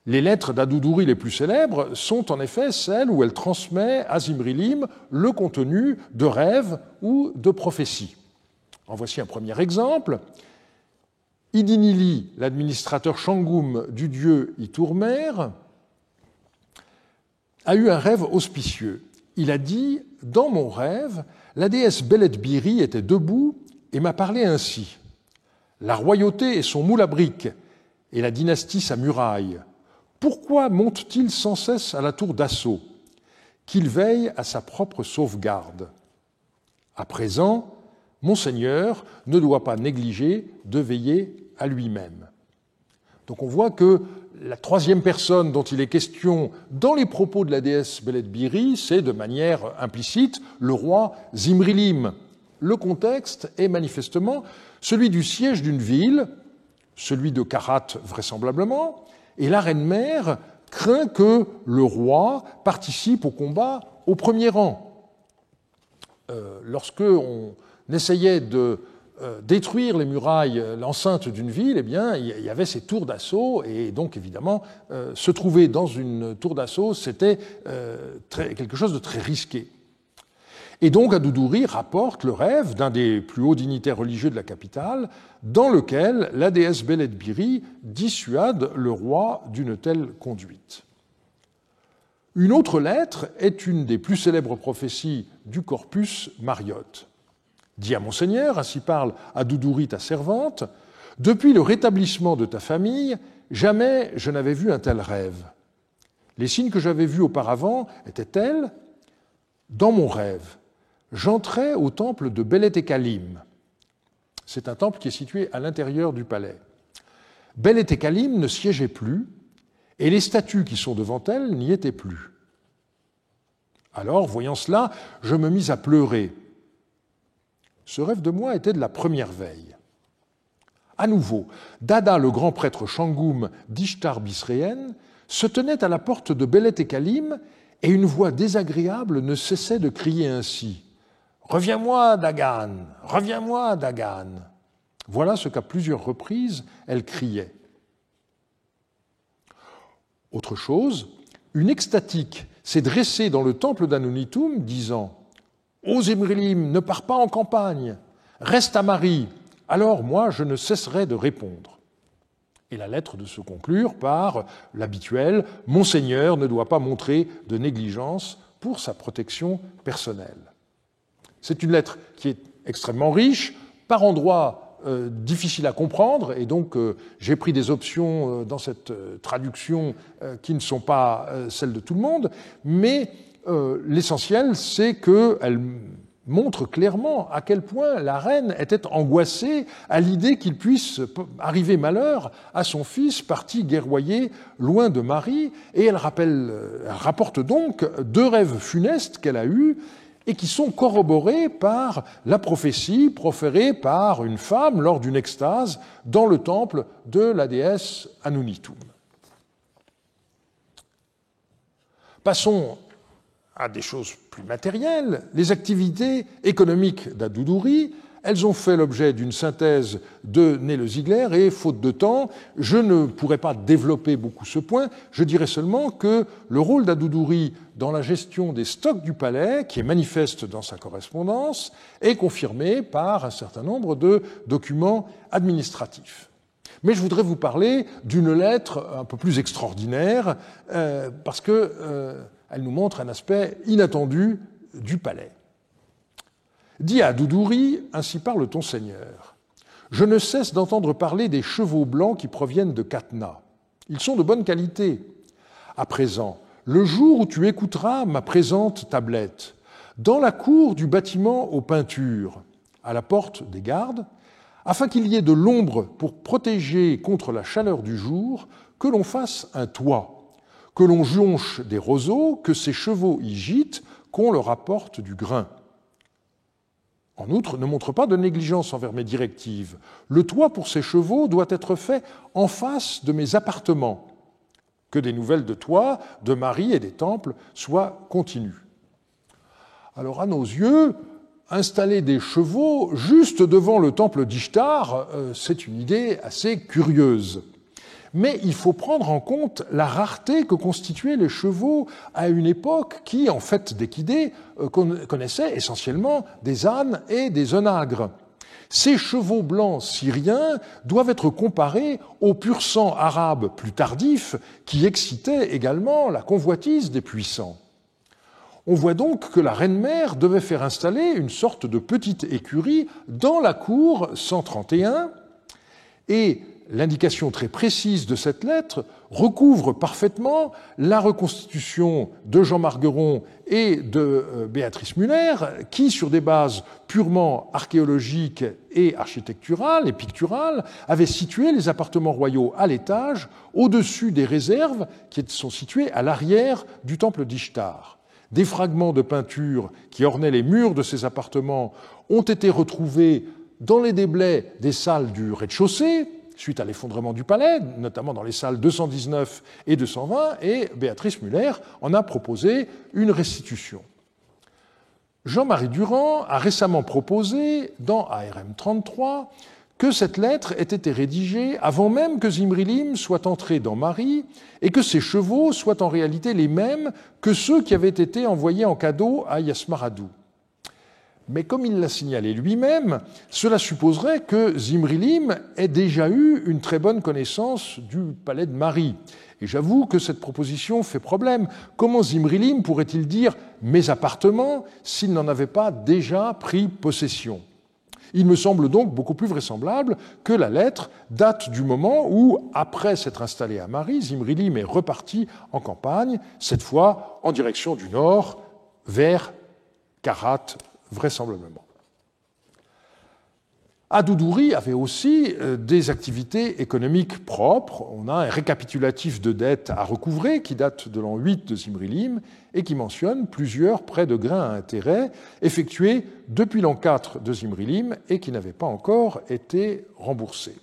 Les lettres d'Adoudouri les plus célèbres sont en effet celles où elle transmet à Zimrilim le contenu de rêves ou de prophéties. En voici un premier exemple. Idinili, l'administrateur Shangoum du dieu Itourmer, a eu un rêve auspicieux. Il a dit « Dans mon rêve, la déesse Belet-Biri était debout et m'a parlé ainsi. La royauté est son moule à briques et la dynastie sa muraille. Pourquoi monte-t-il sans cesse à la tour d'assaut? Qu'il veille à sa propre sauvegarde. À présent, mon Seigneur ne doit pas négliger de veiller à lui-même. » Donc on voit que la troisième personne dont il est question dans les propos de la déesse Belet-Biri, c'est de manière implicite le roi Zimrilim. Le contexte est manifestement celui du siège d'une ville, celui de Karat vraisemblablement, et la reine-mère craint que le roi participe au combat au premier rang. Lorsque on essayait de détruire les murailles, l'enceinte d'une ville, eh bien, il y avait ces tours d'assaut, et donc évidemment, se trouver dans une tour d'assaut, c'était quelque chose de très risqué. Et donc Adoudouri rapporte le rêve d'un des plus hauts dignitaires religieux de la capitale, dans lequel la déesse Belet-Biri dissuade le roi d'une telle conduite. Une autre lettre est une des plus célèbres prophéties du corpus Mariotte. Dis à mon Seigneur, ainsi parle Adoudouri ta servante, depuis le rétablissement de ta famille, jamais je n'avais vu un tel rêve. Les signes que j'avais vus auparavant étaient tels. Dans mon rêve, j'entrais au temple de Belet-Ekalim. C'est un temple qui est situé à l'intérieur du palais. Belet-Ekalim ne siégeait plus, et les statues qui sont devant elle n'y étaient plus. Alors, voyant cela, je me mis à pleurer. Ce rêve de moi était de la première veille. À nouveau, Dada, le grand prêtre Shangoum d'Ishtar Bisréenne, se tenait à la porte de Belet-Ekalim et une voix désagréable ne cessait de crier ainsi. « Reviens-moi, Dagan! Reviens-moi, Dagan !» Voilà ce qu'à plusieurs reprises elle criait. Autre chose, une extatique s'est dressée dans le temple d'Anunitum disant « Ô Zimrilim, ne pars pas en campagne, reste à Mari, alors moi je ne cesserai de répondre. » Et la lettre de se conclure par l'habituel « Mon Seigneur ne doit pas montrer de négligence pour sa protection personnelle. » C'est une lettre qui est extrêmement riche, par endroits difficile à comprendre, et donc j'ai pris des options dans cette traduction qui ne sont pas celles de tout le monde, mais l'essentiel, c'est qu'elle montre clairement à quel point la reine était angoissée à l'idée qu'il puisse arriver malheur à son fils parti guerroyer loin de Marie, et elle rapporte donc 2 rêves funestes qu'elle a eus, et qui sont corroborés par la prophétie proférée par une femme lors d'une extase dans le temple de la déesse Anunitum. Passons à des choses plus matérielles. Les activités économiques d'Adoudouri, elles ont fait l'objet d'une synthèse de Nele-Ziegler et, faute de temps, je ne pourrais pas développer beaucoup ce point. Je dirais seulement que le rôle d'Adoudouri dans la gestion des stocks du palais, qui est manifeste dans sa correspondance, est confirmé par un certain nombre de documents administratifs. Mais je voudrais vous parler d'une lettre un peu plus extraordinaire, parce qu'elle nous montre un aspect inattendu du palais. Dit à Adoudouri, ainsi parle ton Seigneur. Je ne cesse d'entendre parler des chevaux blancs qui proviennent de Katna. Ils sont de bonne qualité. À présent, le jour où tu écouteras ma présente tablette, dans la cour du bâtiment aux peintures, à la porte des gardes, afin qu'il y ait de l'ombre pour protéger contre la chaleur du jour, que l'on fasse un toit, que l'on jonche des roseaux, que ces chevaux y gîtent, qu'on leur apporte du grain. En outre, ne montre pas de négligence envers mes directives. Le toit pour ces chevaux doit être fait en face de mes appartements. Que des nouvelles de toi, de Marie et des temples soient continues. Alors, à nos yeux, installer des chevaux juste devant le temple d'Ishtar, c'est une idée assez curieuse. Mais il faut prendre en compte la rareté que constituaient les chevaux à une époque qui, en fait d'équidés, connaissait essentiellement des ânes et des onagres. Ces chevaux blancs syriens doivent être comparés au pur sang arabe plus tardif qui excitait également la convoitise des puissants. On voit donc que la reine-mère devait faire installer une sorte de petite écurie dans la cour 131, et l'indication très précise de cette lettre recouvre parfaitement la reconstitution de Jean Margueron et de Béatrice Muller, qui, sur des bases purement archéologiques et architecturales et picturales, avaient situé les appartements royaux à l'étage, au-dessus des réserves qui sont situées à l'arrière du temple d'Ishtar. Des fragments de peinture qui ornaient les murs de ces appartements ont été retrouvés dans les déblais des salles du rez-de-chaussée, suite à l'effondrement du palais, notamment dans les salles 219 et 220, et Béatrice Muller en a proposé une restitution. Jean-Marie Durand a récemment proposé, dans ARM 33, que cette lettre ait été rédigée avant même que Zimrilim soit entré dans Marie et que ses chevaux soient en réalité les mêmes que ceux qui avaient été envoyés en cadeau à Yasmaradou. Mais comme il l'a signalé lui-même, cela supposerait que Zimrilim ait déjà eu une très bonne connaissance du palais de Marie. Et j'avoue que cette proposition fait problème. Comment Zimrilim pourrait-il dire « mes appartements » s'il n'en avait pas déjà pris possession ? Il me semble donc beaucoup plus vraisemblable que la lettre date du moment où, après s'être installé à Marie, Zimrilim est reparti en campagne, cette fois en direction du nord, vers Karat, vraisemblablement. Adoudouri avait aussi des activités économiques propres. On a un récapitulatif de dettes à recouvrer qui date de l'an 8 de Zimrilim et qui mentionne plusieurs prêts de grains à intérêt effectués depuis l'an 4 de Zimrilim et qui n'avaient pas encore été remboursés.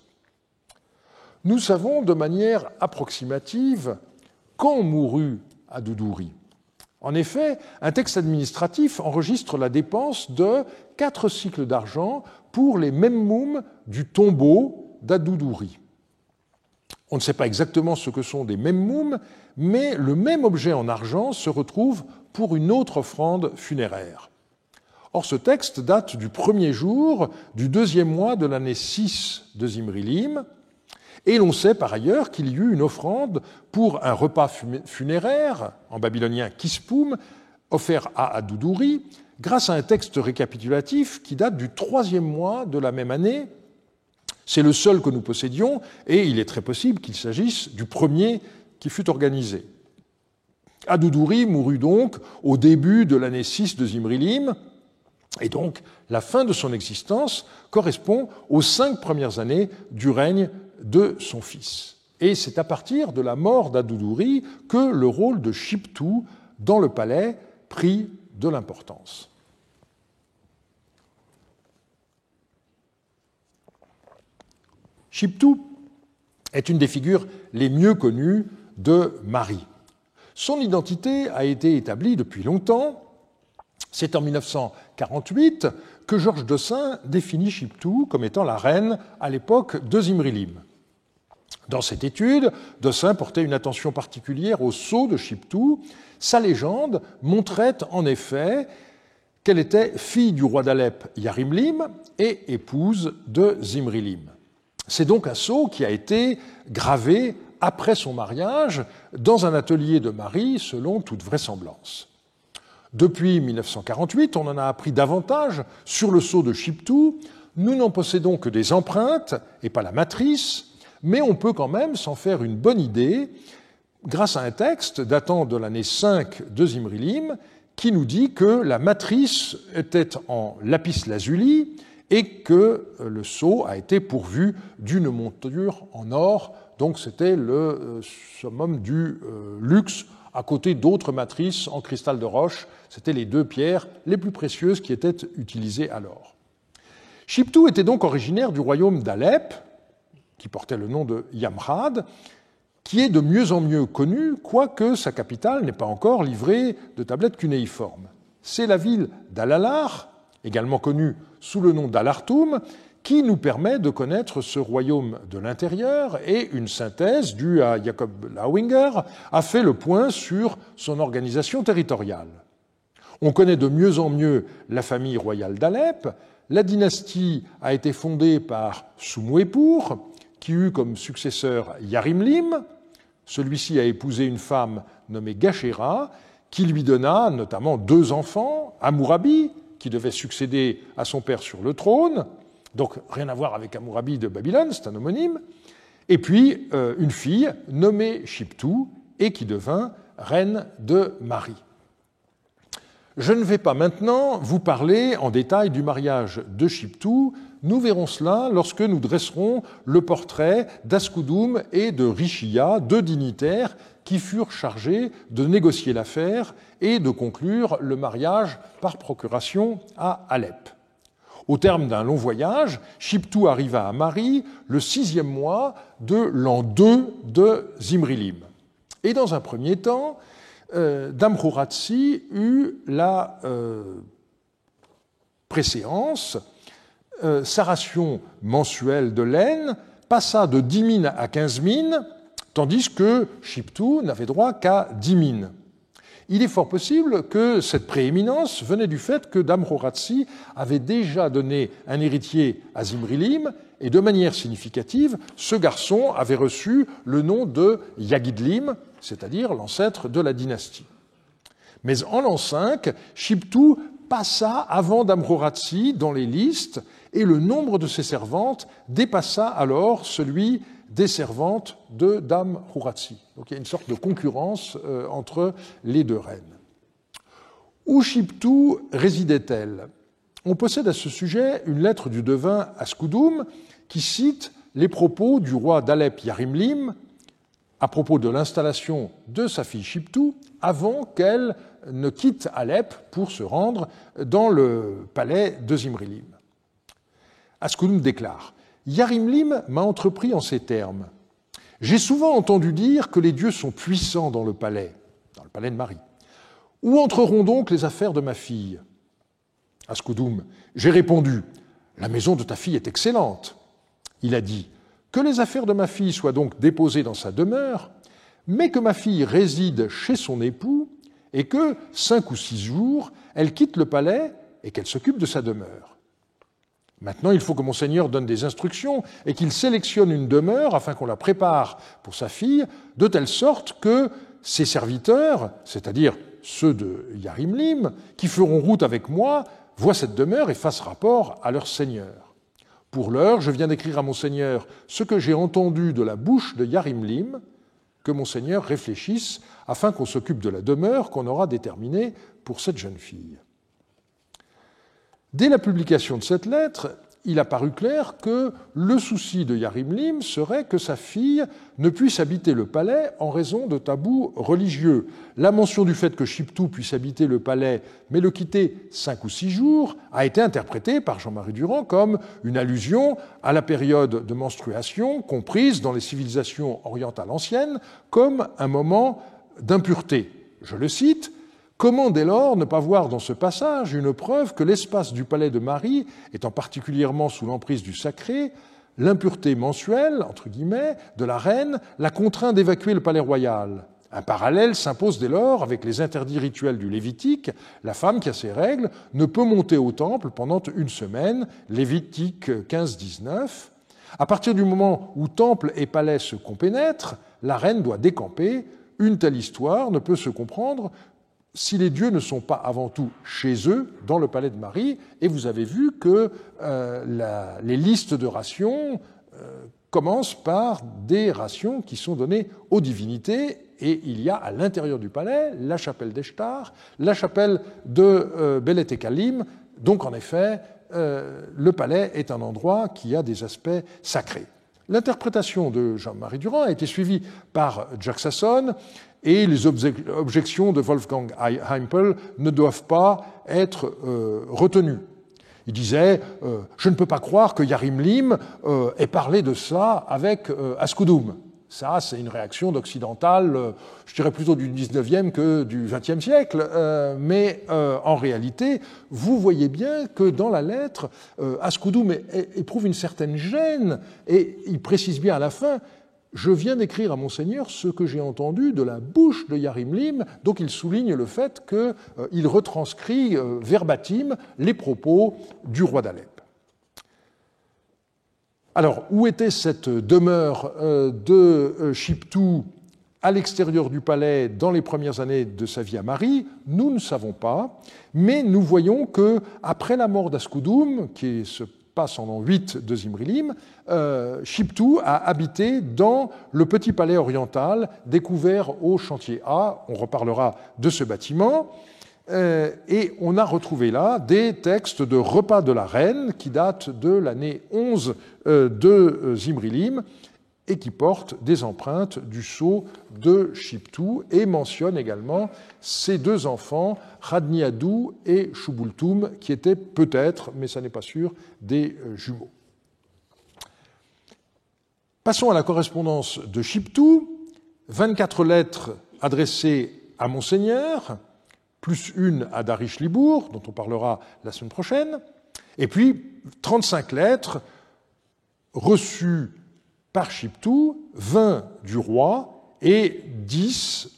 Nous savons de manière approximative quand mourut Adoudouri. En effet, un texte administratif enregistre la dépense de 4 cycles d'argent pour les memmoum du tombeau d'Adoudouri. On ne sait pas exactement ce que sont des memmoum, mais le même objet en argent se retrouve pour une autre offrande funéraire. Or, ce texte date du premier jour du 2e mois de l'année 6 de Zimrilim, et l'on sait par ailleurs qu'il y eut une offrande pour un repas funéraire, en babylonien kispoum, offert à Adoudouri, grâce à un texte récapitulatif qui date du 3e mois de la même année. C'est le seul que nous possédions, et il est très possible qu'il s'agisse du premier qui fut organisé. Adoudouri mourut donc au début de l'année 6 de Zimrilim, et donc la fin de son existence correspond aux 5 premières années du règne de son fils. Et c'est à partir de la mort d'Adoudouri que le rôle de Shiptou dans le palais prit de l'importance. Shiptou est une des figures les mieux connues de Mari. Son identité a été établie depuis longtemps. C'est en 1948 que Georges Dossin définit Shiptou comme étant la reine à l'époque de Zimrilim. Dans cette étude, Dossin portait une attention particulière au sceau de Shiptou. Sa légende montrait en effet qu'elle était fille du roi d'Alep Yarimlim et épouse de Zimrilim. C'est donc un sceau qui a été gravé après son mariage dans un atelier de Mari, selon toute vraisemblance. Depuis 1948, on en a appris davantage sur le sceau de Shiptou. Nous n'en possédons que des empreintes et pas la matrice, mais on peut quand même s'en faire une bonne idée grâce à un texte datant de l'année 5 de Zimrilim qui nous dit que la matrice était en lapis-lazuli et que le sceau a été pourvu d'une monture en or. Donc c'était le summum du luxe à côté d'autres matrices en cristal de roche. C'était les 2 pierres les plus précieuses qui étaient utilisées alors. Shiptou était donc originaire du royaume d'Alep, qui portait le nom de Yamrad, qui est de mieux en mieux connu, quoique sa capitale n'ait pas encore livré de tablettes cunéiformes. C'est la ville d'Al-Alar, également connue sous le nom d'Al-Artoum, qui nous permet de connaître ce royaume de l'intérieur, et une synthèse due à Jacob Lauinger a fait le point sur son organisation territoriale. On connaît de mieux en mieux la famille royale d'Alep. La dynastie a été fondée par Soumouépour, qui eut comme successeur Yarimlim. Celui-ci a épousé une femme nommée Gachéra, qui lui donna notamment 2 enfants, Hammurabi, qui devait succéder à son père sur le trône, donc rien à voir avec Hammurabi de Babylone, c'est un homonyme, et puis une fille nommée Shiptou, et qui devint reine de Mari. Je ne vais pas maintenant vous parler en détail du mariage de Shiptou. Nous verrons cela lorsque nous dresserons le portrait d'Askoudoum et de Richia, 2 dignitaires qui furent chargés de négocier l'affaire et de conclure le mariage par procuration à Alep. Au terme d'un long voyage, Shiptou arriva à Mari le 6e mois de l'an 2 de Zimrilim. Et dans un premier temps, Damkhouratsi eut la préséance. Sa ration mensuelle de laine passa de 10 mines à 15 mines, tandis que Shiptou n'avait droit qu'à 10 mines. Il est fort possible que cette prééminence venait du fait que Damkhouratsi avait déjà donné un héritier à Zimrilim, et de manière significative, ce garçon avait reçu le nom de Yagidlim, c'est-à-dire l'ancêtre de la dynastie. Mais en l'an 5, Shiptou passa avant Damkhouratsi dans les listes, et le nombre de ses servantes dépassa alors celui des servantes de Damkhouratsi. Donc il y a une sorte de concurrence entre les 2 reines. Où Shiptou résidait-elle ? On possède à ce sujet une lettre du devin Askoudoum qui cite les propos du roi d'Alep Yarimlim à propos de l'installation de sa fille Shiptou avant qu'elle ne quitte Alep pour se rendre dans le palais de Zimrilim. Askoudoum déclare « Yarimlim m'a entrepris en ces termes. J'ai souvent entendu dire que les dieux sont puissants dans le palais de Mari. Où entreront donc les affaires de ma fille ?» Askoudoum, j'ai répondu « La maison de ta fille est excellente. » Il a dit « Que les affaires de ma fille soient donc déposées dans sa demeure, mais que ma fille réside chez son époux et que, 5 ou 6 jours, elle quitte le palais et qu'elle s'occupe de sa demeure. Maintenant, il faut que mon seigneur donne des instructions et qu'il sélectionne une demeure afin qu'on la prépare pour sa fille, de telle sorte que ses serviteurs, c'est-à-dire ceux de Yarimlim, qui feront route avec moi, voient cette demeure et fassent rapport à leur seigneur. Pour l'heure, je viens d'écrire à mon seigneur ce que j'ai entendu de la bouche de Yarimlim, que mon seigneur réfléchisse afin qu'on s'occupe de la demeure qu'on aura déterminée pour cette jeune fille. » Dès la publication de cette lettre, il a paru clair que le souci de Yarimlim serait que sa fille ne puisse habiter le palais en raison de tabous religieux. La mention du fait que Chiptou puisse habiter le palais mais le quitter 5 ou 6 jours a été interprétée par Jean-Marie Durand comme une allusion à la période de menstruation comprise dans les civilisations orientales anciennes comme un moment d'impureté. Je le cite. Comment dès lors ne pas voir dans ce passage une preuve que l'espace du palais de Marie, étant particulièrement sous l'emprise du sacré, l'impureté mensuelle, entre guillemets, de la reine la contraint d'évacuer le palais royal. Un parallèle s'impose dès lors avec les interdits rituels du Lévitique. La femme qui a ses règles ne peut monter au temple pendant une semaine, Lévitique 15-19. À partir du moment où temple et palais se compénètrent, la reine doit décamper. Une telle histoire ne peut se comprendre si les dieux ne sont pas avant tout chez eux, dans le palais de Marie, et vous avez vu que les listes de rations commencent par des rations qui sont données aux divinités, et il y a à l'intérieur du palais la chapelle d'Eshtar, la chapelle de Belet et Kalim, donc en effet, le palais est un endroit qui a des aspects sacrés. L'interprétation de Jean-Marie Durand a été suivie par Jack Sasson, et les objections de Wolfgang Heimpel ne doivent pas être retenues. Il disait « Je ne peux pas croire que Yarimlim ait parlé de ça avec Askoudoum ». Ça, c'est une réaction d'occidental, je dirais plutôt du 19e que du 20e siècle. Mais en réalité, vous voyez bien que dans la lettre, Askoudoum éprouve une certaine gêne et il précise bien à la fin « Je viens d'écrire à mon seigneur ce que j'ai entendu de la bouche de Yarimlim ». Donc il souligne le fait qu'il retranscrit verbatim les propos du roi d'Alep. Alors, où était cette demeure de Chiptou à l'extérieur du palais dans les premières années de sa vie à Marie? Nous ne savons pas, mais nous voyons que après la mort d'Askoudoum, qui se passe en l'an 8 de Zimrilim, Chiptou a habité dans le petit palais oriental découvert au chantier A. On reparlera de ce bâtiment. Et on a retrouvé là des textes de repas de la reine qui datent de l'année 11 de Zimrilim et qui portent des empreintes du sceau de Chiptou et mentionnent également ses deux enfants, Radniadou et Chouboultoum, qui étaient peut-être, mais ça n'est pas sûr, des jumeaux. Passons à la correspondance de Chiptou. 24 lettres adressées à Monseigneur, plus une à Dariche Libour, dont on parlera la semaine prochaine, et puis 35 lettres reçues par Chiptou, 20 du roi et 10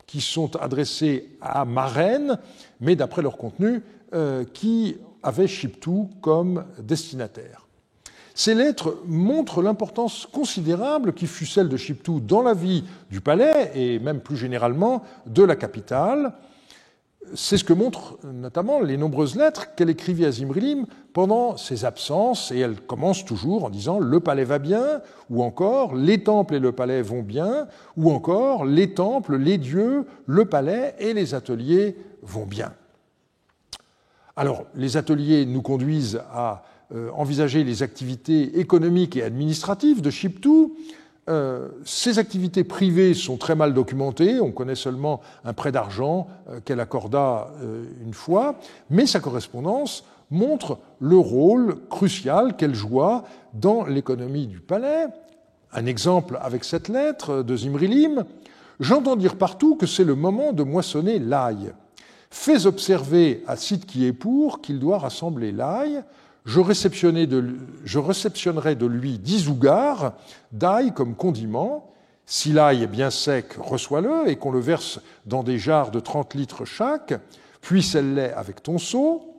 qui sont adressées à ma reine, mais d'après leur contenu, qui avaient Chiptou comme destinataire. Ces lettres montrent l'importance considérable qui fut celle de Chiptou dans la vie du palais et même plus généralement de la capitale. C'est ce que montrent notamment les nombreuses lettres qu'elle écrivit à Zimrilim pendant ses absences, et elle commence toujours en disant « le palais va bien » ou encore « les temples et le palais vont bien » ou encore « les temples, les dieux, le palais et les ateliers vont bien ». Alors, les ateliers nous conduisent à envisager les activités économiques et administratives de Chiptou. Ces activités privées sont très mal documentées, on connaît seulement un prêt d'argent qu'elle accorda une fois, mais sa correspondance montre le rôle crucial qu'elle joua dans l'économie du palais. Un exemple avec cette lettre de Zimrilim. « J'entends dire partout que c'est le moment de moissonner l'ail. Fais observer à Sidki-Épour qu'il doit rassembler l'ail. Je réceptionnerai de lui 10 ougars d'ail comme condiment. Si l'ail est bien sec, reçois-le et qu'on le verse dans des jarres de 30 litres chaque, puis celle-là avec ton seau.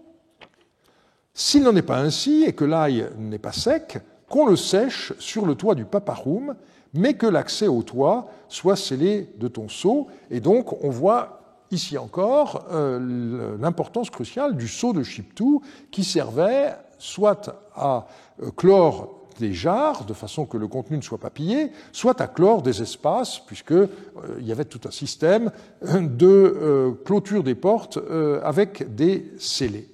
S'il n'en est pas ainsi et que l'ail n'est pas sec, qu'on le sèche sur le toit du paparoum, mais que l'accès au toit soit scellé de ton seau. » Et donc, on voit ici encore, l'importance cruciale du sceau de Chiptoo qui servait soit à clore des jarres, de façon que le contenu ne soit pas pillé, soit à clore des espaces, puisqu'il y avait tout un système de clôture des portes avec des scellés.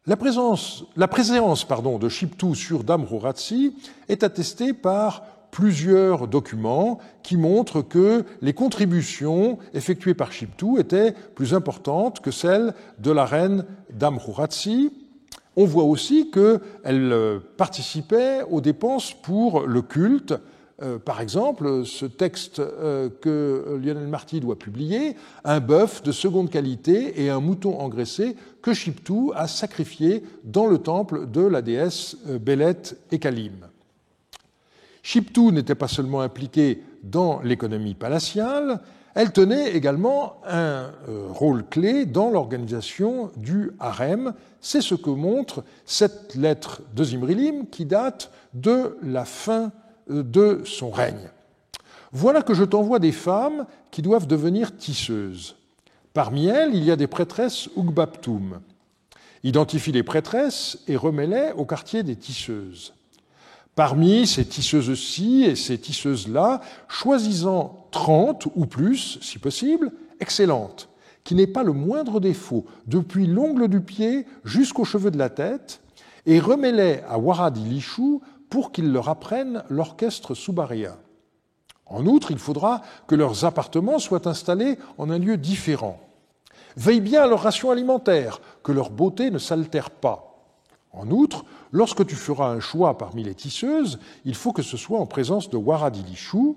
La présence de Chiptoo sur Damroratsi est attestée par plusieurs documents qui montrent que les contributions effectuées par Chiptoo étaient plus importantes que celles de la reine Damroratsi. On voit aussi qu'elle participait aux dépenses pour le culte. Par exemple, ce texte que Lionel Marty doit publier, un bœuf de seconde qualité et un mouton engraissé que Chiptoo a sacrifié dans le temple de la déesse Belet et Kalim. Chiptoo n'était pas seulement impliquée dans l'économie palatiale, elle tenait également un rôle clé dans l'organisation du harem. C'est ce que montre cette lettre de Zimrilim qui date de la fin de son règne. Voilà que je t'envoie des femmes qui doivent devenir tisseuses. Parmi elles, il y a des prêtresses Ugbaptoum. Identifie les prêtresses et remets-les au quartier des tisseuses. Parmi ces tisseuses-ci et ces tisseuses-là, choisis-en 30 ou plus, si possible, excellentes, qui n'aient pas le moindre défaut, depuis l'ongle du pied jusqu'aux cheveux de la tête, et remets-les à Warad Ilishu pour qu'ils leur apprennent l'orchestre Soubaria. En outre, il faudra que leurs appartements soient installés en un lieu différent. Veille bien à leur ration alimentaire, que leur beauté ne s'altère pas. En outre, lorsque tu feras un choix parmi les tisseuses, il faut que ce soit en présence de Warad Ilishu.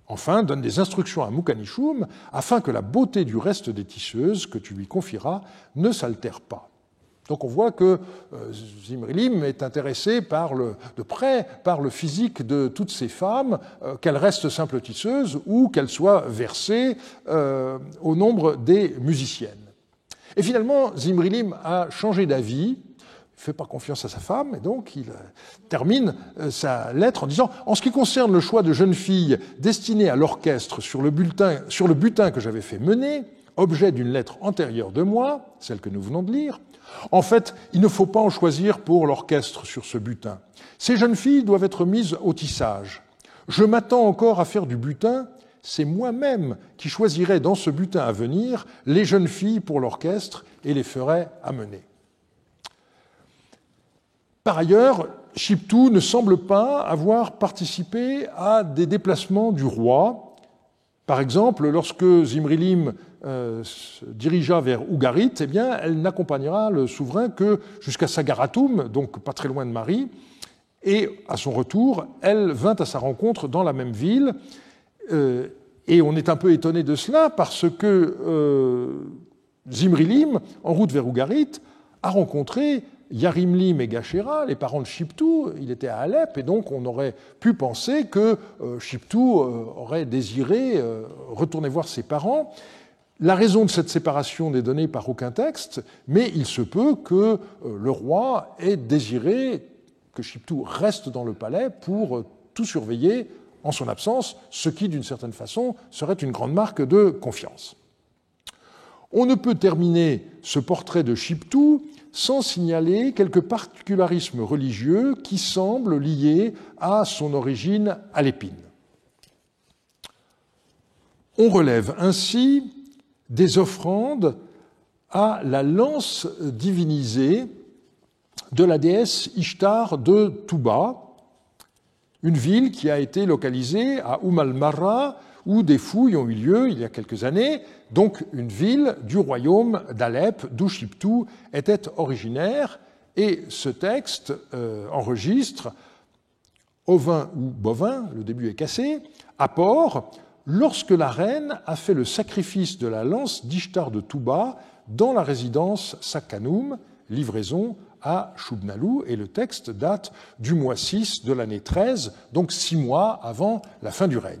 Enfin, donne des instructions à Mukanishum afin que la beauté du reste des tisseuses que tu lui confieras ne s'altère pas. Donc on voit que Zimrilim est intéressé de près par le physique de toutes ces femmes, qu'elles restent simples tisseuses ou qu'elles soient versées au nombre des musiciennes. Et finalement, Zimrilim a changé d'avis. Il ne fait pas confiance à sa femme, et donc il termine sa lettre en disant « En ce qui concerne le choix de jeunes filles destinées à l'orchestre sur le butin que j'avais fait mener, objet d'une lettre antérieure de moi, celle que nous venons de lire, en fait, il ne faut pas en choisir pour l'orchestre sur ce butin. Ces jeunes filles doivent être mises au tissage. Je m'attends encore à faire du butin, c'est moi-même qui choisirai dans ce butin à venir les jeunes filles pour l'orchestre et les ferai amener. » Par ailleurs, Chiptoo ne semble pas avoir participé à des déplacements du roi. Par exemple, lorsque Zimrilim se dirigea vers Ougarit, eh bien, elle n'accompagnera le souverain que jusqu'à Sagaratum, donc pas très loin de Mari, et à son retour, elle vint à sa rencontre dans la même ville, et on est un peu étonné de cela parce que Zimrilim, en route vers Ougarit, a rencontré Yarimlim et Gachéra, les parents de Chiptoo. Il était à Alep, et donc on aurait pu penser que Chiptoo aurait désiré retourner voir ses parents. La raison de cette séparation n'est donnée par aucun texte, mais il se peut que le roi ait désiré que Chiptoo reste dans le palais pour tout surveiller en son absence, ce qui, d'une certaine façon, serait une grande marque de confiance. On ne peut terminer ce portrait de Chiptoo sans signaler quelques particularismes religieux qui semblent liés à son origine alépine. On relève ainsi des offrandes à la lance divinisée de la déesse Ishtar de Touba, une ville qui a été localisée à Al-Marra, où des fouilles ont eu lieu il y a quelques années, donc une ville du royaume d'Alep, d'où Chiptoo était originaire. Et ce texte enregistre ovin ou bovin, le début est cassé, apport, lorsque la reine a fait le sacrifice de la lance d'Ishtar de Touba dans la résidence Sakkanoum, livraison à Shubnalu, et le texte date du mois 6 de l'année 13, donc 6 mois avant la fin du règne.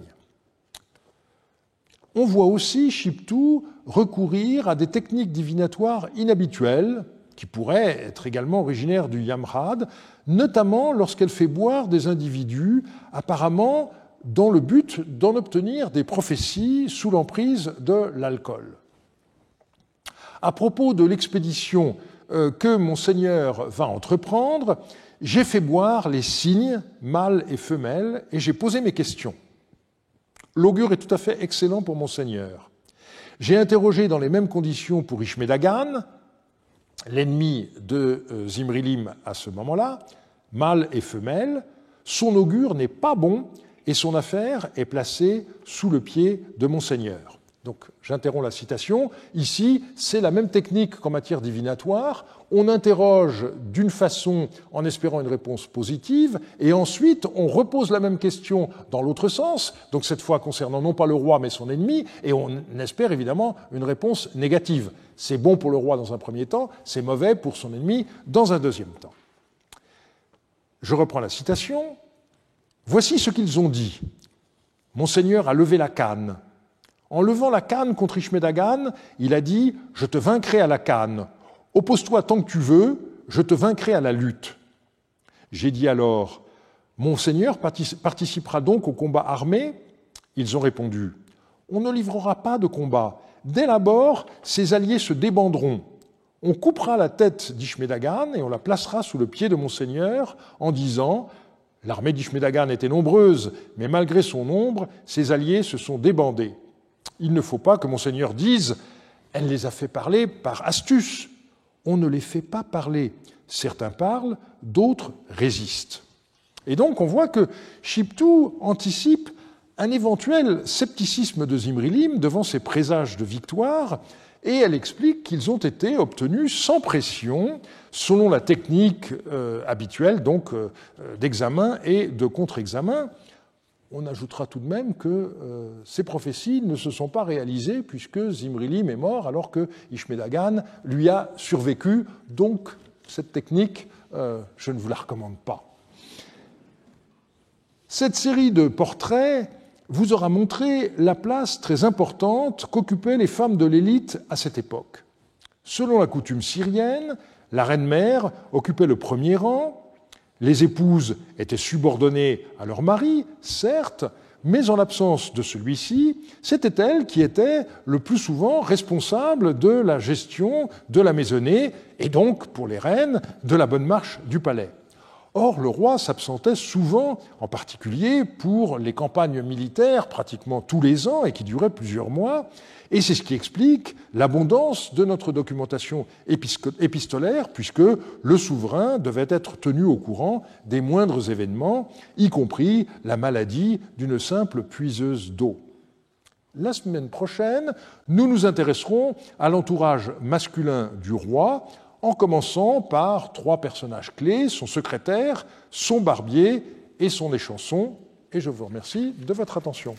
On voit aussi Chiptoo recourir à des techniques divinatoires inhabituelles, qui pourraient être également originaires du Yamrad, notamment lorsqu'elle fait boire des individus apparemment dans le but d'en obtenir des prophéties sous l'emprise de l'alcool. À propos de l'expédition que Monseigneur va entreprendre, j'ai fait boire les cygnes, mâles et femelles, et j'ai posé mes questions. L'augure est tout à fait excellent pour Monseigneur. J'ai interrogé dans les mêmes conditions pour Ishme-Dagan, l'ennemi de Zimrilim à ce moment-là, mâle et femelle. Son augure n'est pas bon et son affaire est placée sous le pied de Monseigneur. Donc, j'interromps la citation. Ici, c'est la même technique qu'en matière divinatoire. On interroge d'une façon en espérant une réponse positive, et ensuite, on repose la même question dans l'autre sens, donc cette fois concernant non pas le roi, mais son ennemi, et on espère évidemment une réponse négative. C'est bon pour le roi dans un premier temps, c'est mauvais pour son ennemi dans un deuxième temps. Je reprends la citation. « Voici ce qu'ils ont dit. Monseigneur a levé la canne. En levant la canne contre Ishme-Dagan, il a dit « Je te vaincrai à la canne. Oppose-toi tant que tu veux, je te vaincrai à la lutte. » J'ai dit alors « Monseigneur participera donc au combat armé ?» Ils ont répondu « On ne livrera pas de combat. Dès l'abord, ses alliés se débanderont. On coupera la tête d'Ishme-Dagan et on la placera sous le pied de Monseigneur en disant « L'armée d'Ishme-Dagan était nombreuse, mais malgré son nombre, ses alliés se sont débandés. » Il ne faut pas que Monseigneur dise « Elle les a fait parler par astuce ». On ne les fait pas parler. Certains parlent, d'autres résistent. Et donc on voit que Shiptou anticipe un éventuel scepticisme de Zimrilim devant ses présages de victoire, et elle explique qu'ils ont été obtenus sans pression, selon la technique habituelle donc d'examen et de contre-examen. On ajoutera tout de même que ces prophéties ne se sont pas réalisées puisque Zimrilim est mort alors que Ishme-Dagan lui a survécu. Donc, cette technique, je ne vous la recommande pas. Cette série de portraits vous aura montré la place très importante qu'occupaient les femmes de l'élite à cette époque. Selon la coutume syrienne, la reine-mère occupait le premier rang. Les épouses étaient subordonnées à leur mari, certes, mais en l'absence de celui-ci, c'était elle qui était le plus souvent responsable de la gestion de la maisonnée et donc, pour les reines, de la bonne marche du palais. Or, le roi s'absentait souvent, en particulier pour les campagnes militaires, pratiquement tous les ans et qui duraient plusieurs mois, et c'est ce qui explique l'abondance de notre documentation épistolaire, puisque le souverain devait être tenu au courant des moindres événements, y compris la maladie d'une simple puiseuse d'eau. La semaine prochaine, nous nous intéresserons à l'entourage masculin du roi, en commençant par 3 personnages clés, son secrétaire, son barbier et son échanson. Et je vous remercie de votre attention.